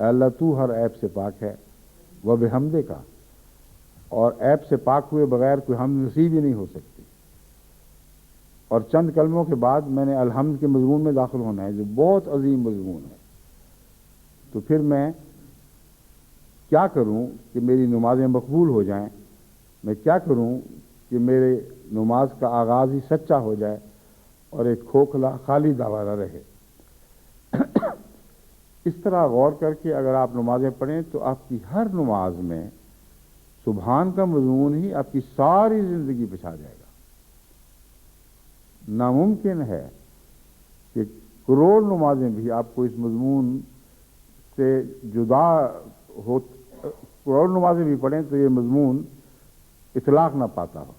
اللہ تو ہر عیب سے پاک ہے، وہ بحمدے کا، اور عیب سے پاک ہوئے بغیر کوئی حمد نصیب ہی نہیں ہو سکتی۔ اور چند کلموں کے بعد میں نے الحمد کے مضمون میں داخل ہونا ہے جو بہت عظیم مضمون ہے۔ تو پھر میں کیا کروں کہ میری نمازیں مقبول ہو جائیں، میں کیا کروں کہ میرے نماز کا آغاز ہی سچا ہو جائے اور ایک کھوکھلا خالی دعویٰ نہ رہے۔ اس طرح غور کر کے اگر آپ نمازیں پڑھیں تو آپ کی ہر نماز میں سبحان کا مضمون ہی آپ کی ساری زندگی بچا جائے گا۔ ناممکن ہے کہ کروڑ نمازیں بھی آپ کو اس مضمون سے جدا ہو، کروڑ نمازیں بھی پڑھیں تو یہ مضمون اطلاق نہ پاتا ہو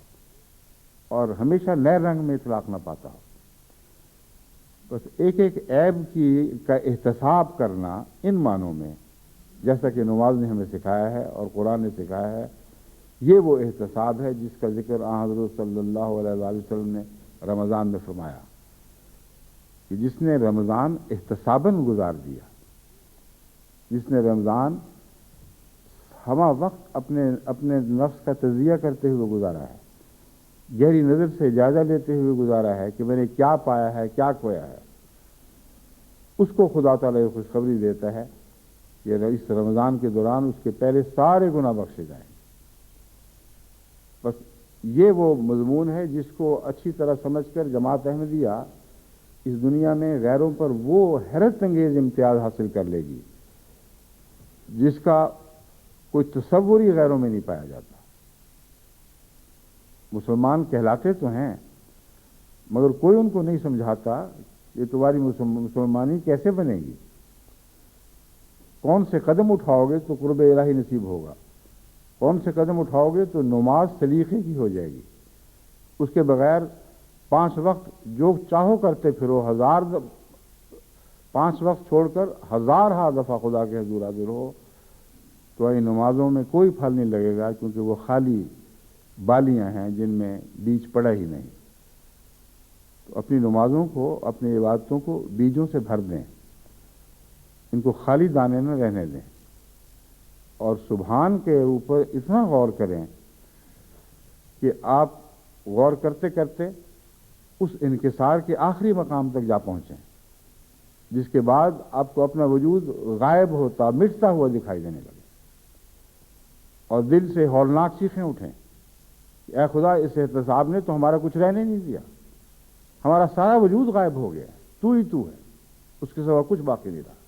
اور ہمیشہ نئے رنگ میں اطلاق نہ پاتا ہو۔ بس ایک ایک عیب کا احتساب کرنا ان معنوں میں، جیسا کہ نماز نے ہمیں سکھایا ہے اور قرآن نے سکھایا ہے، یہ وہ احتساب ہے جس کا ذکر حضرت صلی اللہ علیہ وآلہ وسلم نے رمضان میں فرمایا کہ جس نے رمضان احتساباً گزار دیا، جس نے رمضان ہمہ وقت اپنے نفس کا تجزیہ کرتے ہوئے گزارا ہے، گہری نظر سے جائزہ لیتے ہوئے گزارا ہے کہ میں نے کیا پایا ہے کیا کھویا ہے، اس کو خدا تعالیٰ خوشخبری دیتا ہے کہ اس رمضان کے دوران اس کے پہلے سارے گناہ بخشے جائیں۔ بس یہ وہ مضمون ہے جس کو اچھی طرح سمجھ کر جماعت احمدیہ اس دنیا میں غیروں پر وہ حیرت انگیز امتیاز حاصل کر لے گی جس کا کوئی تصور ہی غیروں میں نہیں پایا جاتا۔ مسلمان کہلاتے تو ہیں مگر کوئی ان کو نہیں سمجھاتا کہ تمہاری مسلمانی کیسے بنے گی، کون سے قدم اٹھاؤ گے تو قرب الہی نصیب ہوگا، کون سے قدم اٹھاؤ گے تو نماز سلیقے کی ہو جائے گی، اس کے بغیر 5 وقت جو چاہو کرتے پھرو، 5 وقت چھوڑ کر 1000 دفعہ خدا کے حضور حاضر ہو تو ان نمازوں میں کوئی پھل نہیں لگے گا، کیونکہ وہ خالی بالیاں ہیں جن میں بیج پڑا ہی نہیں۔ تو اپنی نمازوں کو، اپنی عبادتوں کو بیجوں سے بھر دیں، ان کو خالی دانے نہ رہنے دیں، اور سبحان کے اوپر اتنا غور کریں کہ آپ غور کرتے کرتے اس انکسار کے آخری مقام تک جا پہنچیں، جس کے بعد آپ کو اپنا وجود غائب ہوتا مٹتا ہوا دکھائی دینے لگے اور دل سے ہولناک چیخیں اٹھیں کہ اے خدا، اس احتساب نے تو ہمارا کچھ رہنے نہیں دیا، ہمارا سارا وجود غائب ہو گیا، تو ہی تو ہے، اس کے سوا کچھ باقی نہیں رہا۔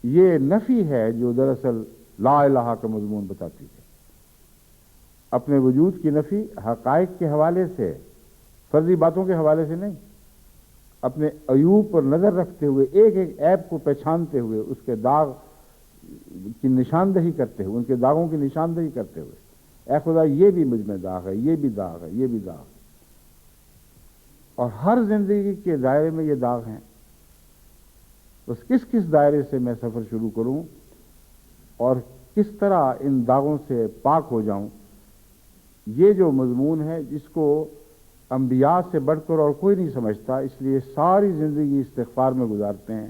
یہ نفی ہے جو دراصل لا الہ کا مضمون بتاتی ہے، اپنے وجود کی نفی حقائق کے حوالے سے، فرضی باتوں کے حوالے سے نہیں، اپنے عیوب پر نظر رکھتے ہوئے، ایک ایک عیب کو پہچانتے ہوئے، اس کے داغ کی نشاندہی کرتے ہوئے، ان کے داغوں کی نشاندہی کرتے ہوئے، اے خدا یہ بھی مجھ میں داغ ہے، یہ بھی داغ ہے، یہ بھی داغ ہے، اور ہر زندگی کے دائرے میں یہ داغ ہیں۔ بس کس کس دائرے سے میں سفر شروع کروں اور کس طرح ان داغوں سے پاک ہو جاؤں، یہ جو مضمون ہے جس کو انبیاء سے بڑھ کر اور کوئی نہیں سمجھتا، اس لیے ساری زندگی استغفار میں گزارتے ہیں،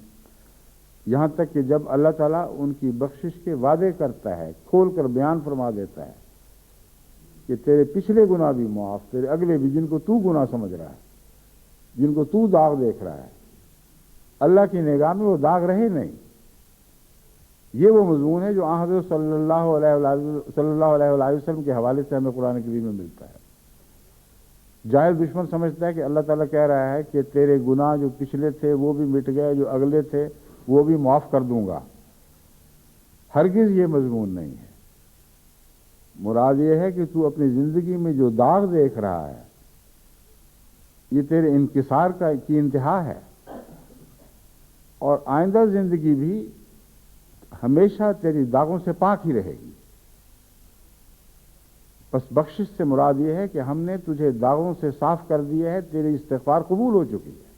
یہاں تک کہ جب اللہ تعالیٰ ان کی بخشش کے وعدے کرتا ہے، کھول کر بیان فرما دیتا ہے کہ تیرے پچھلے گناہ بھی معاف، تیرے اگلے بھی، جن کو تو گناہ سمجھ رہا ہے، جن کو تو داغ دیکھ رہا ہے، اللہ کی نگاہ میں وہ داغ رہے نہیں۔ یہ وہ مضمون ہے جو حضرت صلی اللہ علیہ وآلہ وسلم کے حوالے سے ہمیں قرآن کریم میں ملتا ہے۔ جاہل دشمن سمجھتا ہے کہ اللہ تعالیٰ کہہ رہا ہے کہ تیرے گناہ جو پچھلے تھے وہ بھی مٹ گئے، جو اگلے تھے وہ بھی معاف کر دوں گا۔ ہرگز یہ مضمون نہیں ہے۔ مراد یہ ہے کہ تو اپنی زندگی میں جو داغ دیکھ رہا ہے یہ تیرے انکسار کی انتہا ہے، اور آئندہ زندگی بھی ہمیشہ تیری داغوں سے پاک ہی رہے گی۔ بس بخشش سے مراد یہ ہے کہ ہم نے تجھے داغوں سے صاف کر دیا ہے، تیری استغفار قبول ہو چکی ہے،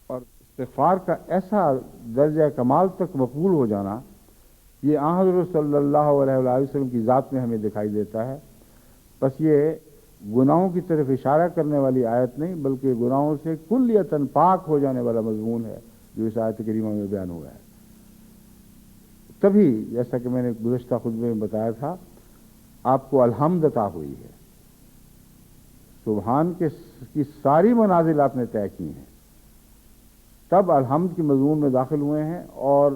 اور استغفار کا ایسا درجہ کمال تک مقبول ہو جانا یہ حضرت صلی اللہ علیہ وآلہ وسلم کی ذات میں ہمیں دکھائی دیتا ہے۔ بس یہ گناہوں کی طرف اشارہ کرنے والی آیت نہیں، بلکہ گناہوں سے کلیتاً پاک ہو جانے والا مضمون ہے جو اس آیت کریمہ میں بیان ہوا ہے. تبھی جیسا کہ میں نے گزشتہ خطبے میں بتایا تھا آپ کو الحمد عطا ہوئی ہے. سبحان کی ساری منازل آپ نے طے کی ہیں، تب الحمد کی مضمون میں داخل ہوئے ہیں اور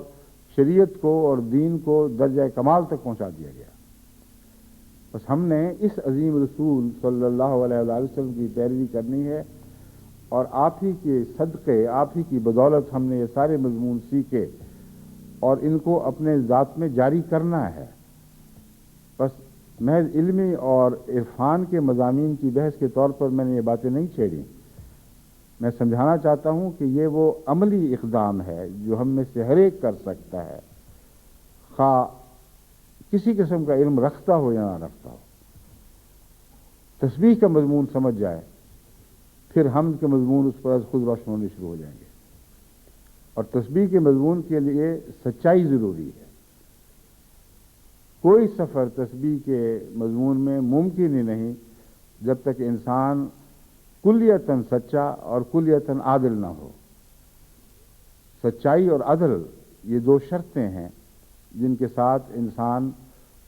شریعت کو اور دین کو درجہ کمال تک پہنچا دیا گیا. بس ہم نے اس عظیم رسول صلی اللہ علیہ وآلہ وسلم کی پیروی کرنی ہے، اور آپ ہی کے صدقے، آپ ہی کی بدولت ہم نے یہ سارے مضمون سیکھے اور ان کو اپنے ذات میں جاری کرنا ہے. بس محض علمی اور عرفان کے مضامین کی بحث کے طور پر میں نے یہ باتیں نہیں چھیڑی. میں سمجھانا چاہتا ہوں کہ یہ وہ عملی اقدام ہے جو ہم میں سے ہر ایک کر سکتا ہے، خواہ کسی قسم کا علم رکھتا ہو یا نہ رکھتا ہو. تسبیح کا مضمون سمجھ جائے، پھر حمد کے مضمون اس پر از خود روشن ہونے شروع ہو جائیں گے. اور تسبیح کے مضمون کے لیے سچائی ضروری ہے. کوئی سفر تسبیح کے مضمون میں ممکن ہی نہیں جب تک انسان کلیتاً سچا اور کلیتاً عادل نہ ہو. سچائی اور عدل یہ دو شرطیں ہیں جن کے ساتھ انسان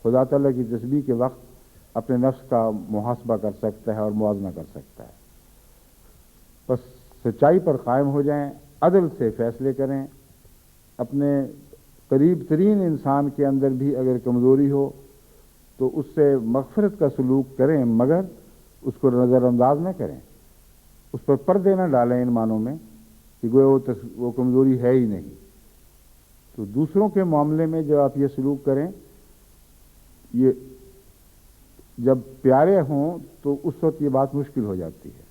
خدا تعالیٰ کی تسبیح کے وقت اپنے نفس کا محاسبہ کر سکتا ہے اور موازنہ کر سکتا ہے. بس سچائی پر قائم ہو جائیں، عدل سے فیصلے کریں. اپنے قریب ترین انسان کے اندر بھی اگر کمزوری ہو تو اس سے مغفرت کا سلوک کریں، مگر اس کو نظر انداز نہ کریں، اس پر پردے نہ ڈالیں ان معنوں میں کہ گویا وہ کمزوری ہے ہی نہیں. تو دوسروں کے معاملے میں جب آپ یہ سلوک کریں، یہ جب پیارے ہوں تو اس وقت یہ بات مشکل ہو جاتی ہے.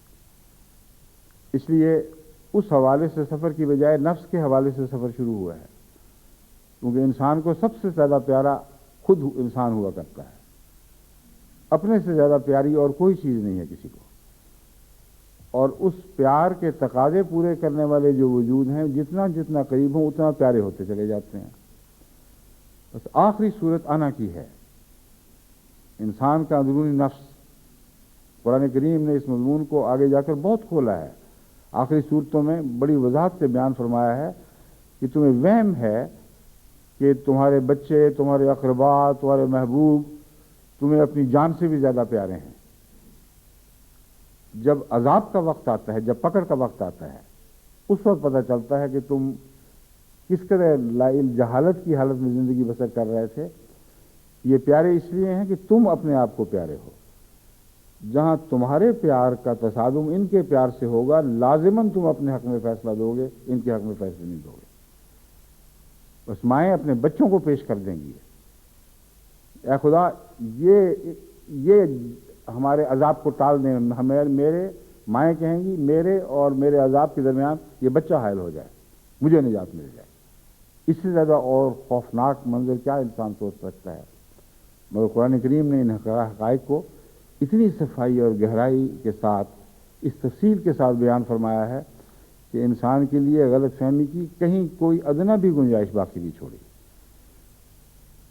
اس لیے اس حوالے سے سفر کی بجائے نفس کے حوالے سے سفر شروع ہوا ہے، کیونکہ انسان کو سب سے زیادہ پیارا خود انسان ہوا کرتا ہے. اپنے سے زیادہ پیاری اور کوئی چیز نہیں ہے کسی کو. اور اس پیار کے تقاضے پورے کرنے والے جو وجود ہیں جتنا جتنا قریب ہوں اتنا پیارے ہوتے چلے جاتے ہیں. بس آخری صورت آنا کی ہے، انسان کا اندرونی نفس. قرآن کریم نے اس مضمون کو آگے جا کر بہت کھولا ہے. آخری صورتوں میں بڑی وضاحت سے بیان فرمایا ہے کہ تمہیں وہم ہے کہ تمہارے بچے، تمہارے اقربا، تمہارے محبوب تمہیں اپنی جان سے بھی زیادہ پیارے ہیں. جب عذاب کا وقت آتا ہے، جب پکڑ کا وقت آتا ہے، اس وقت پتہ چلتا ہے کہ تم کس قدر لائل جہالت کی حالت میں زندگی بسر کر رہے تھے. یہ پیارے اس لیے ہیں کہ تم اپنے آپ کو پیارے ہو. جہاں تمہارے پیار کا تصادم ان کے پیار سے ہوگا، لازماً تم اپنے حق میں فیصلہ دو گے، ان کے حق میں فیصلہ نہیں دو گے. بس مائیں اپنے بچوں کو پیش کر دیں گی، اے خدا یہ ہمارے عذاب کو ٹال دیں. میرے مائیں کہیں گی میرے اور میرے عذاب کے درمیان یہ بچہ حائل ہو جائے، مجھے نجات مل جائے. اس سے زیادہ اور خوفناک منظر کیا انسان سوچ سکتا ہے؟ مگر قرآن کریم نے ان حقائق کو اتنی صفائی اور گہرائی کے ساتھ، اس تفصیل کے ساتھ بیان فرمایا ہے کہ انسان کے لیے غلط فہمی کی کہیں کوئی ادنا بھی گنجائش باقی نہیں چھوڑی.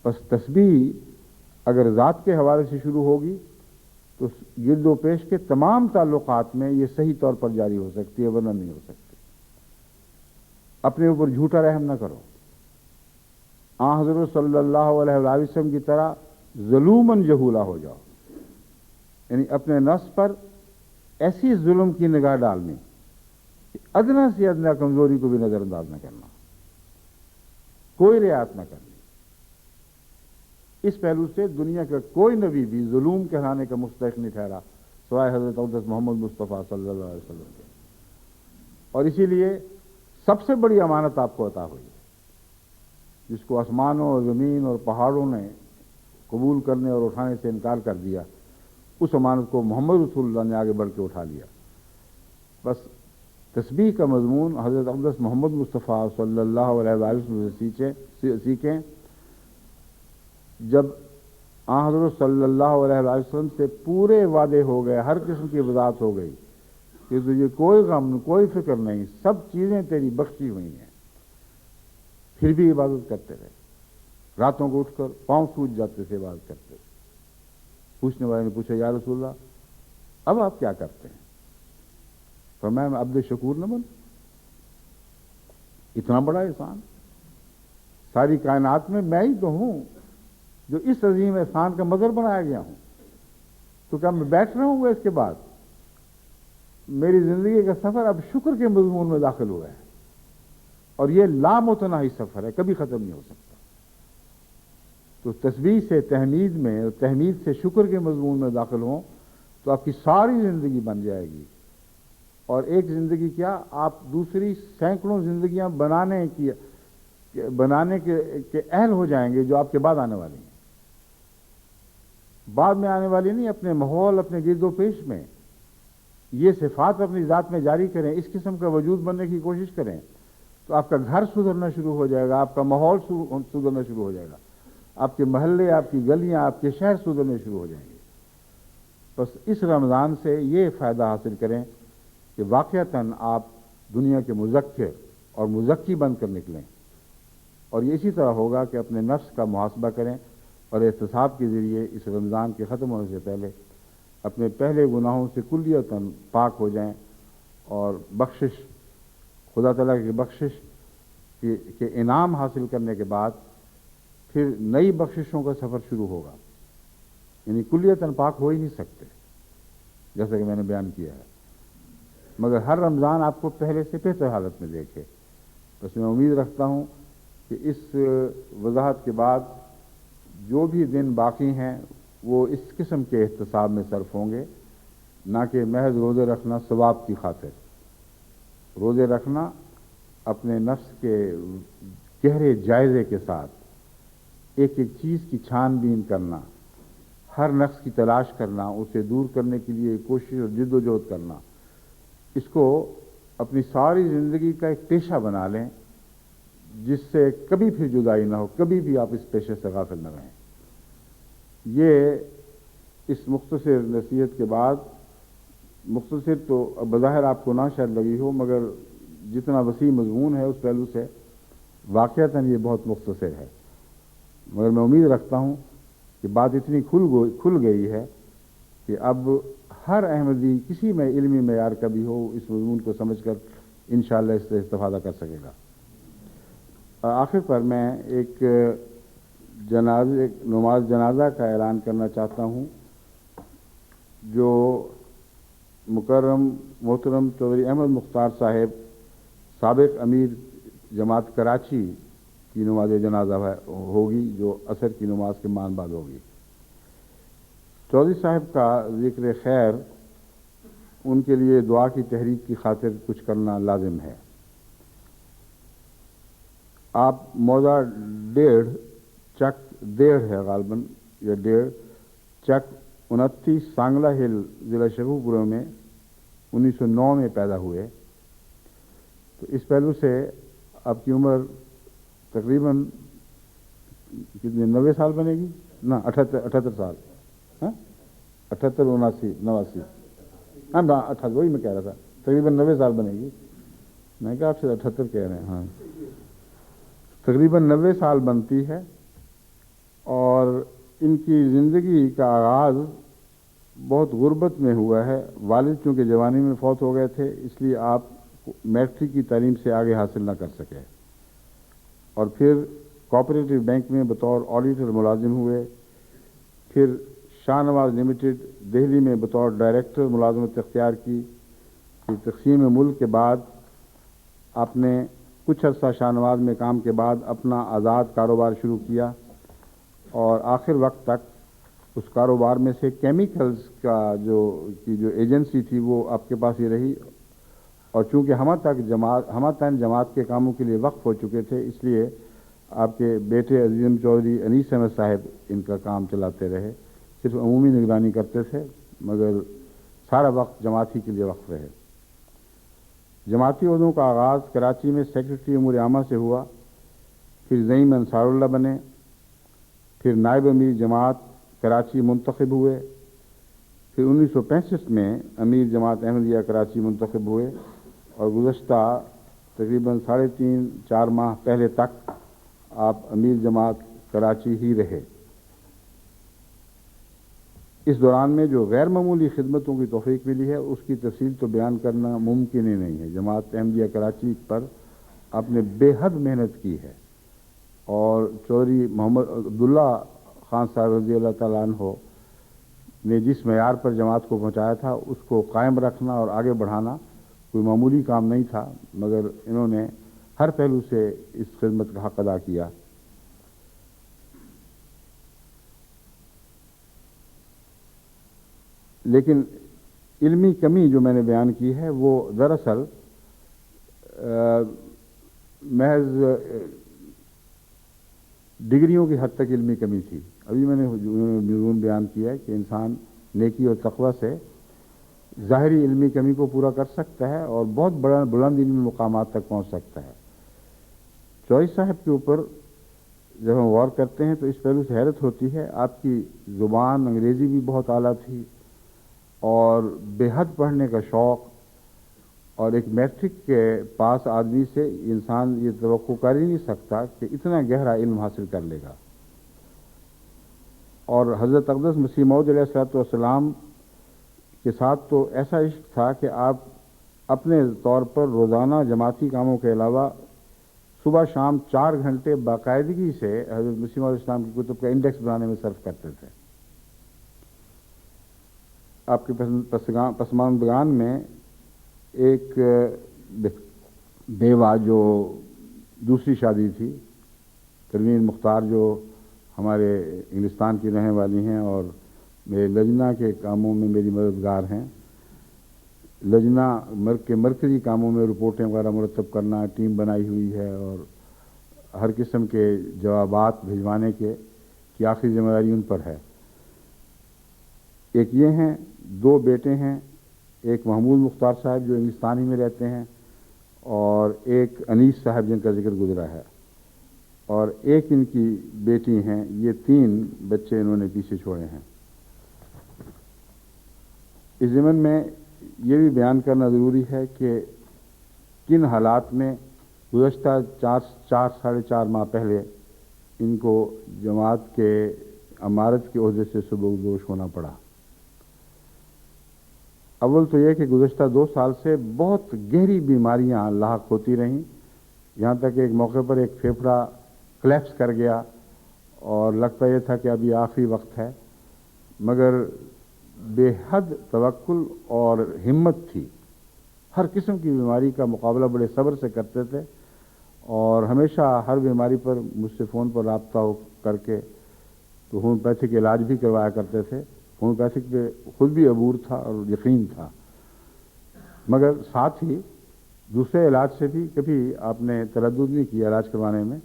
بس تسبیح اگر ذات کے حوالے سے شروع ہوگی تو گرد و پیش کے تمام تعلقات میں یہ صحیح طور پر جاری ہو سکتی ہے، ورنہ نہیں ہو سکتی. اپنے اوپر جھوٹا رحم نہ کرو. حضرت صلی اللہ علیہ وآلہ وسلم کی طرح ظلوماً جہولا ہو جاؤ، یعنی اپنے نفس پر ایسی ظلم کی نگاہ ڈالنی کہ ادنا سے ادنا کمزوری کو بھی نظر انداز نہ کرنا، کوئی رعایت نہ کرنی. اس پہلو سے دنیا کا کوئی نبی بھی ظلم کہلانے کا مستحق نہیں ٹھہرا سوائے حضرت اقدس محمد مصطفیٰ صلی اللہ علیہ وسلم کے. اور اسی لیے سب سے بڑی امانت آپ کو عطا ہوئی، جس کو آسمانوں اور زمین اور پہاڑوں نے قبول کرنے اور اٹھانے سے انکار کر دیا، اس امانت کو محمد رسول اللہ نے آگے بڑھ کے اٹھا لیا. بس تسبیح کا مضمون حضرت اقدس محمد مصطفیٰ صلی اللہ علیہ وسلم سے سیکھیں. جب حضرت صلی اللہ علیہ وسلم سے پورے وعدے ہو گئے، ہر قسم کی وضاحت ہو گئی کہ تجھے کوئی غم، کوئی فکر نہیں، سب چیزیں تیری بخشی ہوئی ہیں، پھر بھی عبادت کرتے رہے. راتوں کو اٹھ کر پاؤں سوج جاتے تھے عبادت کرتے. پوچھنے والے نے پوچھا یا رسول اللہ اب آپ کیا کرتے ہیں؟ فرمایا میں عبد شکور نہ بن. اتنا بڑا احسان ساری کائنات میں ہی تو ہوں جو اس عظیم احسان کا مظہر بنایا گیا ہوں. تو کیا میں بیٹھ رہا ہوں گا؟ اس کے بعد میری زندگی کا سفر اب شکر کے مضمون میں داخل ہوا ہے، اور یہ لامتناہی سفر ہے، کبھی ختم نہیں ہو سکتا. تو تسبیح سے تحمید میں اور تحمید سے شکر کے مضمون میں داخل ہوں تو آپ کی ساری زندگی بن جائے گی. اور ایک زندگی کیا، آپ دوسری سینکڑوں زندگیاں بنانے کے اہل ہو جائیں گے جو آپ کے بعد آنے والی ہیں. بعد میں آنے والی نہیں، اپنے ماحول، اپنے گرد و پیش میں یہ صفات اپنی ذات میں جاری کریں، اس قسم کا وجود بننے کی کوشش کریں تو آپ کا گھر سدھرنا شروع ہو جائے گا، آپ کا ماحول سدھرنا شروع ہو جائے گا، آپ کے محلے، آپ کی گلیاں، آپ کے شہر سدھرنے شروع ہو جائیں گے. بس اس رمضان سے یہ فائدہ حاصل کریں کہ واقعتاً آپ دنیا کے مذکر اور مزکی بن کر نکلیں. اور یہ اسی طرح ہوگا کہ اپنے نفس کا محاسبہ کریں اور احتساب کے ذریعے اس رمضان کے ختم ہونے سے پہلے اپنے پہلے گناہوں سے کلیتاً پاک ہو جائیں، اور بخشش، خدا تعالیٰ کی بخشش کے انعام حاصل کرنے کے بعد پھر نئی بخششوں کا سفر شروع ہوگا. یعنی کلیتاً پاک ہو ہی نہیں سکتے جیسا کہ میں نے بیان کیا ہے، مگر ہر رمضان آپ کو پہلے سے بہتر حالت میں دیکھے. بس میں امید رکھتا ہوں کہ اس وضاحت کے بعد جو بھی دن باقی ہیں وہ اس قسم کے احتساب میں صرف ہوں گے، نہ کہ محض روزے رکھنا ثواب کی خاطر. روزے رکھنا اپنے نفس کے گہرے جائزے کے ساتھ ایک ایک چیز کی چھان بین کرنا، ہر نقص کی تلاش کرنا، اسے دور کرنے کے لیے کوشش اور جد و جہد کرنا، اس کو اپنی ساری زندگی کا ایک پیشہ بنا لیں جس سے کبھی پھر جدائی نہ ہو، کبھی بھی آپ اس پیشے سے غافل نہ رہیں. یہ اس مختصر نصیحت کے بعد، مختصر تو بظاہر آپ کو نہ شاید لگی ہو، مگر جتنا وسیع مضمون ہے اس پہلو سے واقعتاً یہ بہت مختصر ہے، مگر میں امید رکھتا ہوں کہ بات اتنی کھل گئی ہے کہ اب ہر احمدی کسی میں علمی معیار کا بھی ہو اس مضمون کو سمجھ کر انشاءاللہ اس سے استفادہ کر سکے گا. آخر پر میں ایک نماز جنازہ کا اعلان کرنا چاہتا ہوں جو مکرم محترم چودھری احمد مختار صاحب سابق امیر جماعت کراچی کی نماز جنازہ ہوگی، جو عصر کی نماز کے مان بعد ہوگی. چودھری صاحب کا ذکر خیر، ان کے لیے دعا کی تحریک کی خاطر کچھ کرنا لازم ہے. آپ موضع 1.5 چک 1.5 ہے غالباً، یا 1.5 چک 29 سانگلہ ہل ضلع شیخوپورہ میں 1909 میں پیدا ہوئے. تو اس پہلو سے آپ کی عمر تقریباً کتنے 90 سال بنے گی؟ نہ 78 سال، 78 79 89، ہاں 78، وہی میں کہہ رہا تھا، تقریباً 90 سال بنے گی. میں کہا آپ سے 78 کہہ رہے ہیں، ہاں تقریباً 90 سال بنتی ہے. اور ان کی زندگی کا آغاز بہت غربت میں ہوا ہے. والد چونکہ جوانی میں فوت ہو گئے تھے، اس لیے آپ میٹرک کی تعلیم سے آگے حاصل نہ کر سکے، اور پھر کوآپریٹو بینک میں بطور آڈیٹر ملازم ہوئے. پھر شاہ نواز لمیٹڈ دہلی میں بطور ڈائریکٹر ملازمت اختیار کی. پھر تقسیم ملک کے بعد آپ نے کچھ عرصہ شاہ نواز میں کام کے بعد اپنا آزاد کاروبار شروع کیا، اور آخر وقت تک اس کاروبار میں سے کیمیکلز کا جو ایجنسی تھی وہ آپ کے پاس ہی رہی. اور چونکہ ہمہ تن جماعت کے کاموں کے لیے وقف ہو چکے تھے، اس لیے آپ کے بیٹے عظیم چودھری انیس احمد صاحب ان کا کام چلاتے رہے. صرف عمومی نگرانی کرتے تھے، مگر سارا وقت جماعت ہی کے لیے وقف رہے. جماعتی عہدوں کا آغاز کراچی میں سیکرٹری امور عامہ سے ہوا، پھر زعیم انصار اللہ بنے، پھر نائب امیر جماعت کراچی منتخب ہوئے، پھر 1965 میں امیر جماعت احمدیہ کراچی منتخب ہوئے، اور گزشتہ تقریباً 3.5-4 ماہ پہلے تک آپ امیر جماعت کراچی ہی رہے. اس دوران میں جو غیر معمولی خدمتوں کی توفیق ملی ہے اس کی تفصیل تو بیان کرنا ممکن ہی نہیں ہے. جماعت احمدیہ کراچی پر آپ نے بے حد محنت کی ہے، اور چودھری محمد عبداللہ خان صاحب رضی اللہ تعالیٰ عنہ نے جس معیار پر جماعت کو پہنچایا تھا اس کو قائم رکھنا اور آگے بڑھانا کوئی معمولی کام نہیں تھا، مگر انہوں نے ہر پہلو سے اس خدمت کا حق ادا کیا۔ لیکن علمی کمی جو میں نے بیان کی ہے وہ دراصل محض ڈگریوں کی حد تک علمی کمی تھی۔ ابھی میں نے مضمون بیان کیا ہے کہ انسان نیکی اور تقوی سے ظاہری علمی کمی کو پورا کر سکتا ہے اور بہت بڑا بلند علمی مقامات تک پہنچ سکتا ہے۔ چوئی صاحب کے اوپر جب ہم غور کرتے ہیں تو اس پہلو سے حیرت ہوتی ہے، آپ کی زبان انگریزی بھی بہت اعلیٰ تھی اور بے حد پڑھنے کا شوق، اور ایک میٹرک کے پاس آدمی سے انسان یہ توقع کر ہی نہیں سکتا کہ اتنا گہرا علم حاصل کر لے گا۔ اور حضرت اقدس مسیح موعود علیہ الصلوۃ والسلام کے ساتھ تو ایسا عشق تھا کہ آپ اپنے طور پر روزانہ جماعتی کاموں کے علاوہ صبح شام 4 گھنٹے باقاعدگی سے حضرت مسیح موعود علیہ السلام کی کتب کا انڈیکس بنانے میں صرف کرتے تھے۔ آپ کے پسماندگان میں ایک بیوہ جو دوسری شادی تھی، پروین مختار، جو ہمارے انگلستان کی رہنے والی ہیں اور میرے لجنہ کے کاموں میں میری مددگار ہیں۔ لجنہ کے مرکزی کاموں میں رپورٹیں وغیرہ مرتب کرنا، ٹیم بنائی ہوئی ہے اور ہر قسم کے جوابات بھجوانے کی آخری ذمہ داری ان پر ہے۔ ایک یہ ہیں، 2 بیٹے ہیں، ایک محمود مختار صاحب جو انگلستان ہی میں رہتے ہیں، اور ایک انیس صاحب جن کا ذکر گزرا ہے، اور ایک ان کی بیٹی ہیں۔ یہ 3 بچے انہوں نے پیچھے چھوڑے ہیں۔ اس ضمن میں یہ بھی بیان کرنا ضروری ہے کہ کن حالات میں گزشتہ 4.5 ماہ پہلے ان کو جماعت کے امارت کے عہدے سے سبکدوش ہونا پڑا۔ اول تو یہ کہ گزشتہ 2 سال سے بہت گہری بیماریاں لاحق ہوتی رہیں، یہاں تک کہ ایک موقع پر ایک پھیپھڑا کلیپس کر گیا اور لگتا یہ تھا کہ ابھی آخری وقت ہے، مگر بے حد توکل اور ہمت تھی۔ ہر قسم کی بیماری کا مقابلہ بڑے صبر سے کرتے تھے، اور ہمیشہ ہر بیماری پر مجھ سے فون پر رابطہ کر کے تو ہومیوپیتھک علاج بھی کروایا کرتے تھے۔ ہومیوپیتھک پہ خود بھی عبور تھا اور یقین تھا، مگر ساتھ ہی دوسرے علاج سے بھی کبھی آپ نے تردد نہیں کیا علاج کروانے میں۔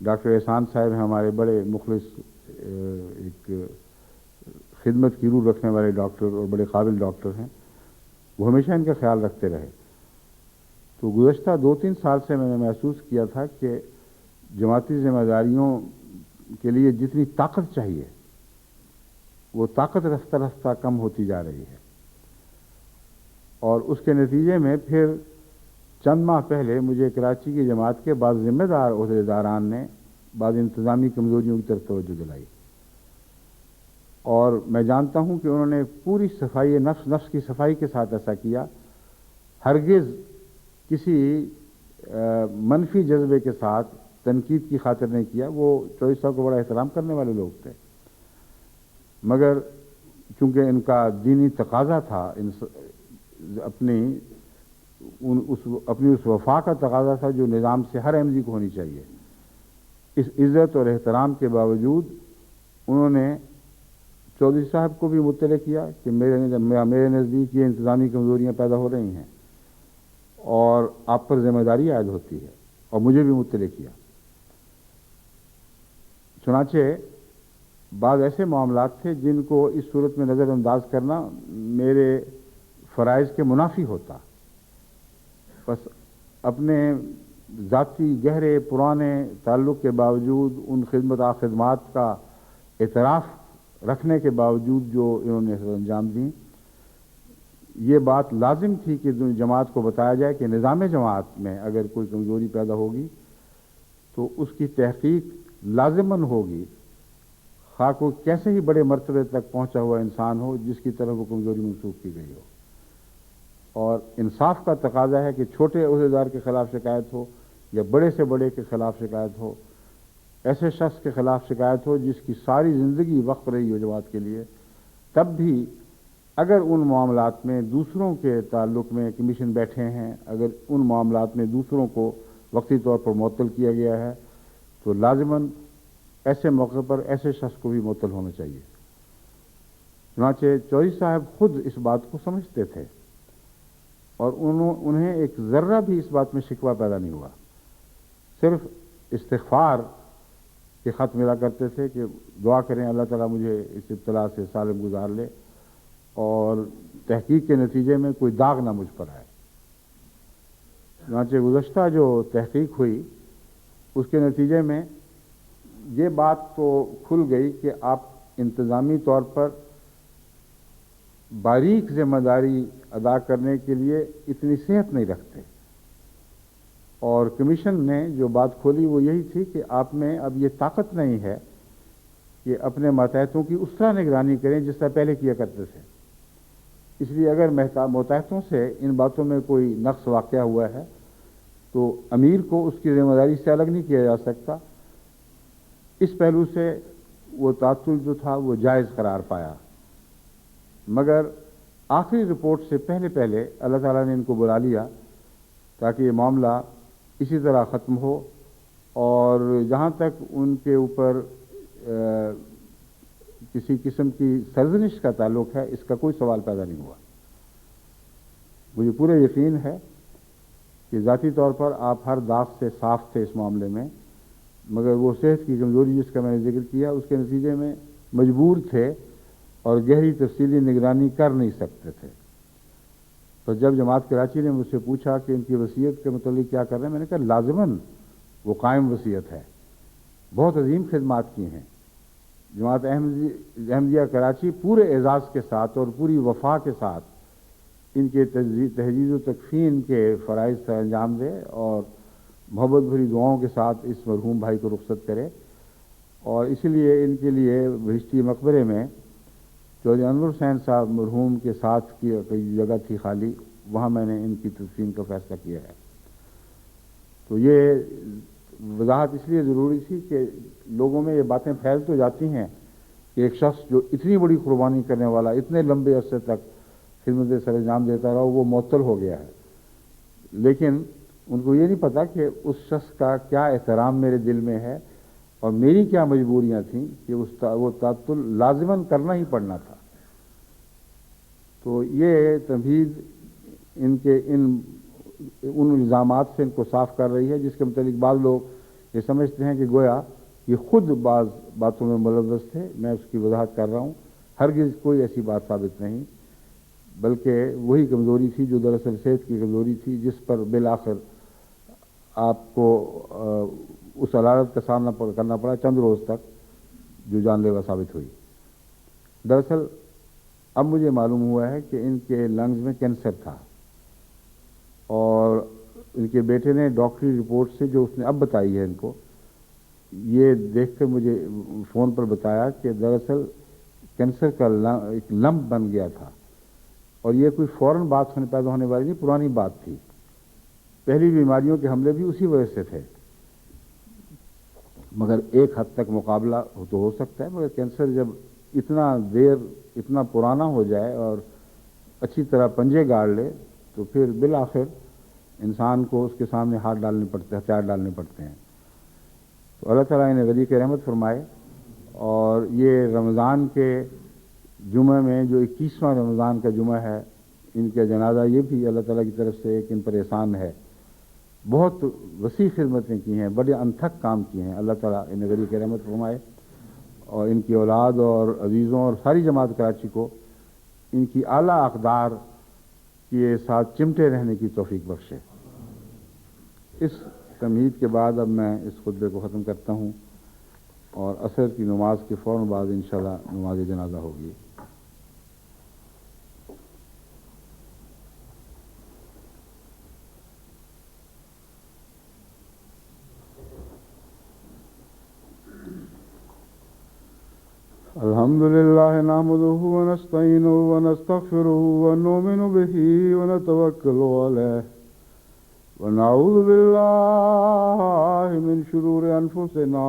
ڈاکٹر احسان صاحب ہیں ہمارے بڑے مخلص، ایک خدمت کی روح رکھنے والے ڈاکٹر اور بڑے قابل ڈاکٹر ہیں، وہ ہمیشہ ان کا خیال رکھتے رہے۔ تو گزشتہ 2-3 سال سے میں نے محسوس کیا تھا کہ جماعتی ذمہ داریوں کے لیے جتنی طاقت چاہیے وہ طاقت رفتہ رفتہ کم ہوتی جا رہی ہے، اور اس کے نتیجے میں پھر چند ماہ پہلے مجھے کراچی کی جماعت کے بعض ذمہ دار عہدیداران نے بعض انتظامی کمزوریوں کی طرف توجہ دلائی، اور میں جانتا ہوں کہ انہوں نے پوری صفائی نفس کی صفائی کے ساتھ ایسا کیا، ہرگز کسی منفی جذبے کے ساتھ تنقید کی خاطر نہیں کیا۔ وہ چوئی صاحب کو بڑا احترام کرنے والے لوگ تھے، مگر چونکہ ان کا دینی تقاضا تھا، اپنی اس وفا کا تقاضا تھا جو نظام سے ہر احمدی کو ہونی چاہیے، اس عزت اور احترام کے باوجود انہوں نے چودھری صاحب کو بھی مطلع کیا کہ میرے نزدیک یہ انتظامی کمزوریاں پیدا ہو رہی ہیں اور آپ پر ذمہ داری عائد ہوتی ہے، اور مجھے بھی مطلع کیا۔ چنانچہ بعض ایسے معاملات تھے جن کو اس صورت میں نظر انداز کرنا میرے فرائض کے منافی ہوتا، بس اپنے ذاتی گہرے پرانے تعلق کے باوجود ان خدمات کا اعتراف رکھنے کے باوجود جو انہوں نے انجام دیں، یہ بات لازم تھی کہ جماعت کو بتایا جائے کہ نظام جماعت میں اگر کوئی کمزوری پیدا ہوگی تو اس کی تحقیق لازماً ہوگی، خواہ کوئی کیسے ہی بڑے مرتبے تک پہنچا ہوا انسان ہو جس کی طرف وہ کمزوری منسوخ کی گئی ہو۔ اور انصاف کا تقاضا ہے کہ چھوٹے عہدیدار کے خلاف شکایت ہو یا بڑے سے بڑے کے خلاف شکایت ہو، ایسے شخص کے خلاف شکایت ہو جس کی ساری زندگی وقف رہی ہو جماعت کے لیے، تب بھی اگر ان معاملات میں دوسروں کے تعلق میں کمیشن بیٹھے ہیں، اگر ان معاملات میں دوسروں کو وقتی طور پر معطل کیا گیا ہے، تو لازماً ایسے موقع پر ایسے شخص کو بھی معطل ہونا چاہیے۔ چنانچہ چودھری صاحب خود اس بات کو سمجھتے تھے اور انہیں ایک ذرہ بھی اس بات میں شکوہ پیدا نہیں ہوا، صرف استغفار کے خط ملا کرتے تھے کہ دعا کریں اللہ تعالیٰ مجھے اس ابتلا سے سالم گزار لے اور تحقیق کے نتیجے میں کوئی داغ نہ مجھ پر آئے۔ چنانچہ گزشتہ جو تحقیق ہوئی اس کے نتیجے میں یہ بات تو کھل گئی کہ آپ انتظامی طور پر باریک ذمہ داری ادا کرنے کے لیے اتنی صحت نہیں رکھتے، اور کمیشن نے جو بات کھولی وہ یہی تھی کہ آپ میں اب یہ طاقت نہیں ہے کہ اپنے ماتحتوں کی اس طرح نگرانی کریں جس طرح پہلے کیا کرتے تھے۔ اس لیے اگر ماتحتوں سے ان باتوں میں کوئی نقص واقع ہوا ہے تو امیر کو اس کی ذمہ داری سے الگ نہیں کیا جا سکتا۔ اس پہلو سے وہ تعطل جو تھا وہ جائز قرار پایا، مگر آخری رپورٹ سے پہلے اللہ تعالیٰ نے ان کو بلا لیا تاکہ یہ معاملہ اسی طرح ختم ہو، اور جہاں تک ان کے اوپر کسی قسم کی سرزنش کا تعلق ہے اس کا کوئی سوال پیدا نہیں ہوا۔ مجھے پورا یقین ہے کہ ذاتی طور پر آپ ہر داغ سے صاف تھے اس معاملے میں، مگر وہ صحت کی کمزوری جس کا میں نے ذکر کیا اس کے نتیجے میں مجبور تھے اور گہری تفصیلی نگرانی کر نہیں سکتے تھے۔ تو جب جماعت کراچی نے مجھ سے پوچھا کہ ان کی وصیت کے متعلق کیا کر رہے ہیں، میں نے کہا لازماً وہ قائم وصیت ہے، بہت عظیم خدمات کی ہیں۔ جماعت احمدیہ کراچی پورے اعزاز کے ساتھ اور پوری وفا کے ساتھ ان کے تہذیب و تکفین کے فرائض کا انجام دے اور محبت بھری دعاؤں کے ساتھ اس مرحوم بھائی کو رخصت کرے، اور اسی لیے ان کے لیے بہشتی مقبرے میں چودھری انور حسین صاحب مرحوم کے ساتھ کی کوئی جگہ تھی خالی، وہاں میں نے ان کی تدفین کا فیصلہ کیا ہے۔ تو یہ وضاحت اس لیے ضروری تھی کہ لوگوں میں یہ باتیں پھیل تو جاتی ہیں کہ ایک شخص جو اتنی بڑی قربانی کرنے والا اتنے لمبے عرصے تک خدمت سر انجام دیتا رہا وہ معطل ہو گیا ہے، لیکن ان کو یہ نہیں پتا کہ اس شخص کا کیا احترام میرے دل میں ہے اور میری کیا مجبوریاں تھیں کہ وہ تعطل لازماً کرنا ہی پڑنا تھا۔ تو یہ تمہید ان کے ان الزامات سے ان کو صاف کر رہی ہے جس کے متعلق بعض لوگ یہ سمجھتے ہیں کہ گویا یہ خود بعض باتوں میں ملوث تھے۔ میں اس کی وضاحت کر رہا ہوں، ہرگز کوئی ایسی بات ثابت نہیں، بلکہ وہی کمزوری تھی جو دراصل صحت کی کمزوری تھی جس پر بالآخر آپ کو اس علالت کا سامنا کرنا پڑا چند روز تک جو جان لیوا ثابت ہوئی۔ دراصل اب مجھے معلوم ہوا ہے کہ ان کے لنگز میں کینسر تھا، اور ان کے بیٹے نے ڈاکٹری رپورٹ سے جو اس نے اب بتائی ہے ان کو، یہ دیکھ کر مجھے فون پر بتایا کہ دراصل کینسر کا ایک لمپ بن گیا تھا، اور یہ کوئی فوراً بات پیدا ہونے والی نہیں، پرانی بات تھی۔ پہلی بیماریوں کے حملے بھی اسی وجہ سے تھے، مگر ایک حد تک مقابلہ تو ہو سکتا ہے، مگر کینسر جب اتنا پرانا ہو جائے اور اچھی طرح پنجے گاڑ لے تو پھر بالآخر انسان کو اس کے سامنے ہاتھ ڈالنے پڑتے ہیں، ہتھیار ڈالنے پڑتے ہیں۔ تو اللہ تعالیٰ انہیں غنی کی رحمت فرمائے، اور یہ رمضان کے جمعہ میں جو 21واں رمضان کا جمعہ ہے ان کا جنازہ، یہ بھی اللہ تعالیٰ کی طرف سے ایک ان پر احسان ہے۔ بہت وسیع خدمتیں کی ہیں، بڑے انتھک کام کیے ہیں، اللہ تعالیٰ انہیں غنی کی رحمت فرمائے، اور ان کی اولاد اور عزیزوں اور ساری جماعت کراچی کو ان کی اعلیٰ اقدار کے ساتھ چمٹے رہنے کی توفیق بخشے۔ اس تمہید کے بعد اب میں اس خطبے کو ختم کرتا ہوں، اور عصر کی نماز کے فوراً بعد انشاءاللہ نماز جنازہ ہوگی۔ الحمد لله نحمده ونستعينه ونستغفره ونؤمن به ونتوكل عليه ونعوذ بالله من شرور أنفسنا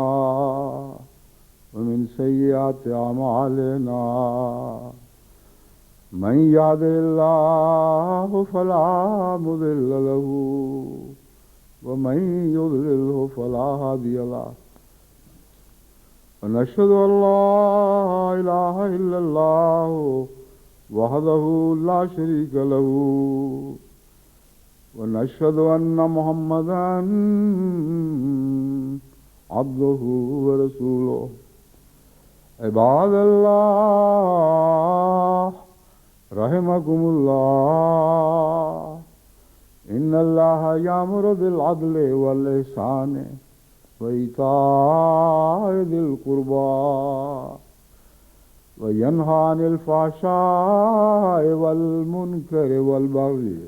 ومن سيئات أعمالنا من يهده الله فلا مضل له ومن يضلله فلا هادي له ونشهد أن لا إله إلا الله وحده لا شريك له ونشهد أن محمدا عبده ورسوله عباد الله رحمكم الله إن الله يأمر بالعدل والإحسان وإيتاء ذي القربى وينهى عن الفحشاء والمنكر والبغي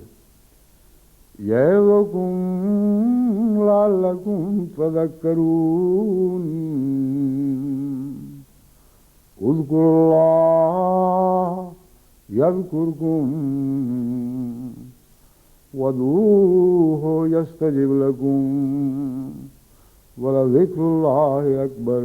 يعظكم لعلكم تذكرون اذكروا الله يذكركم وادعوه يستجب لكم ولذكر الله أكبر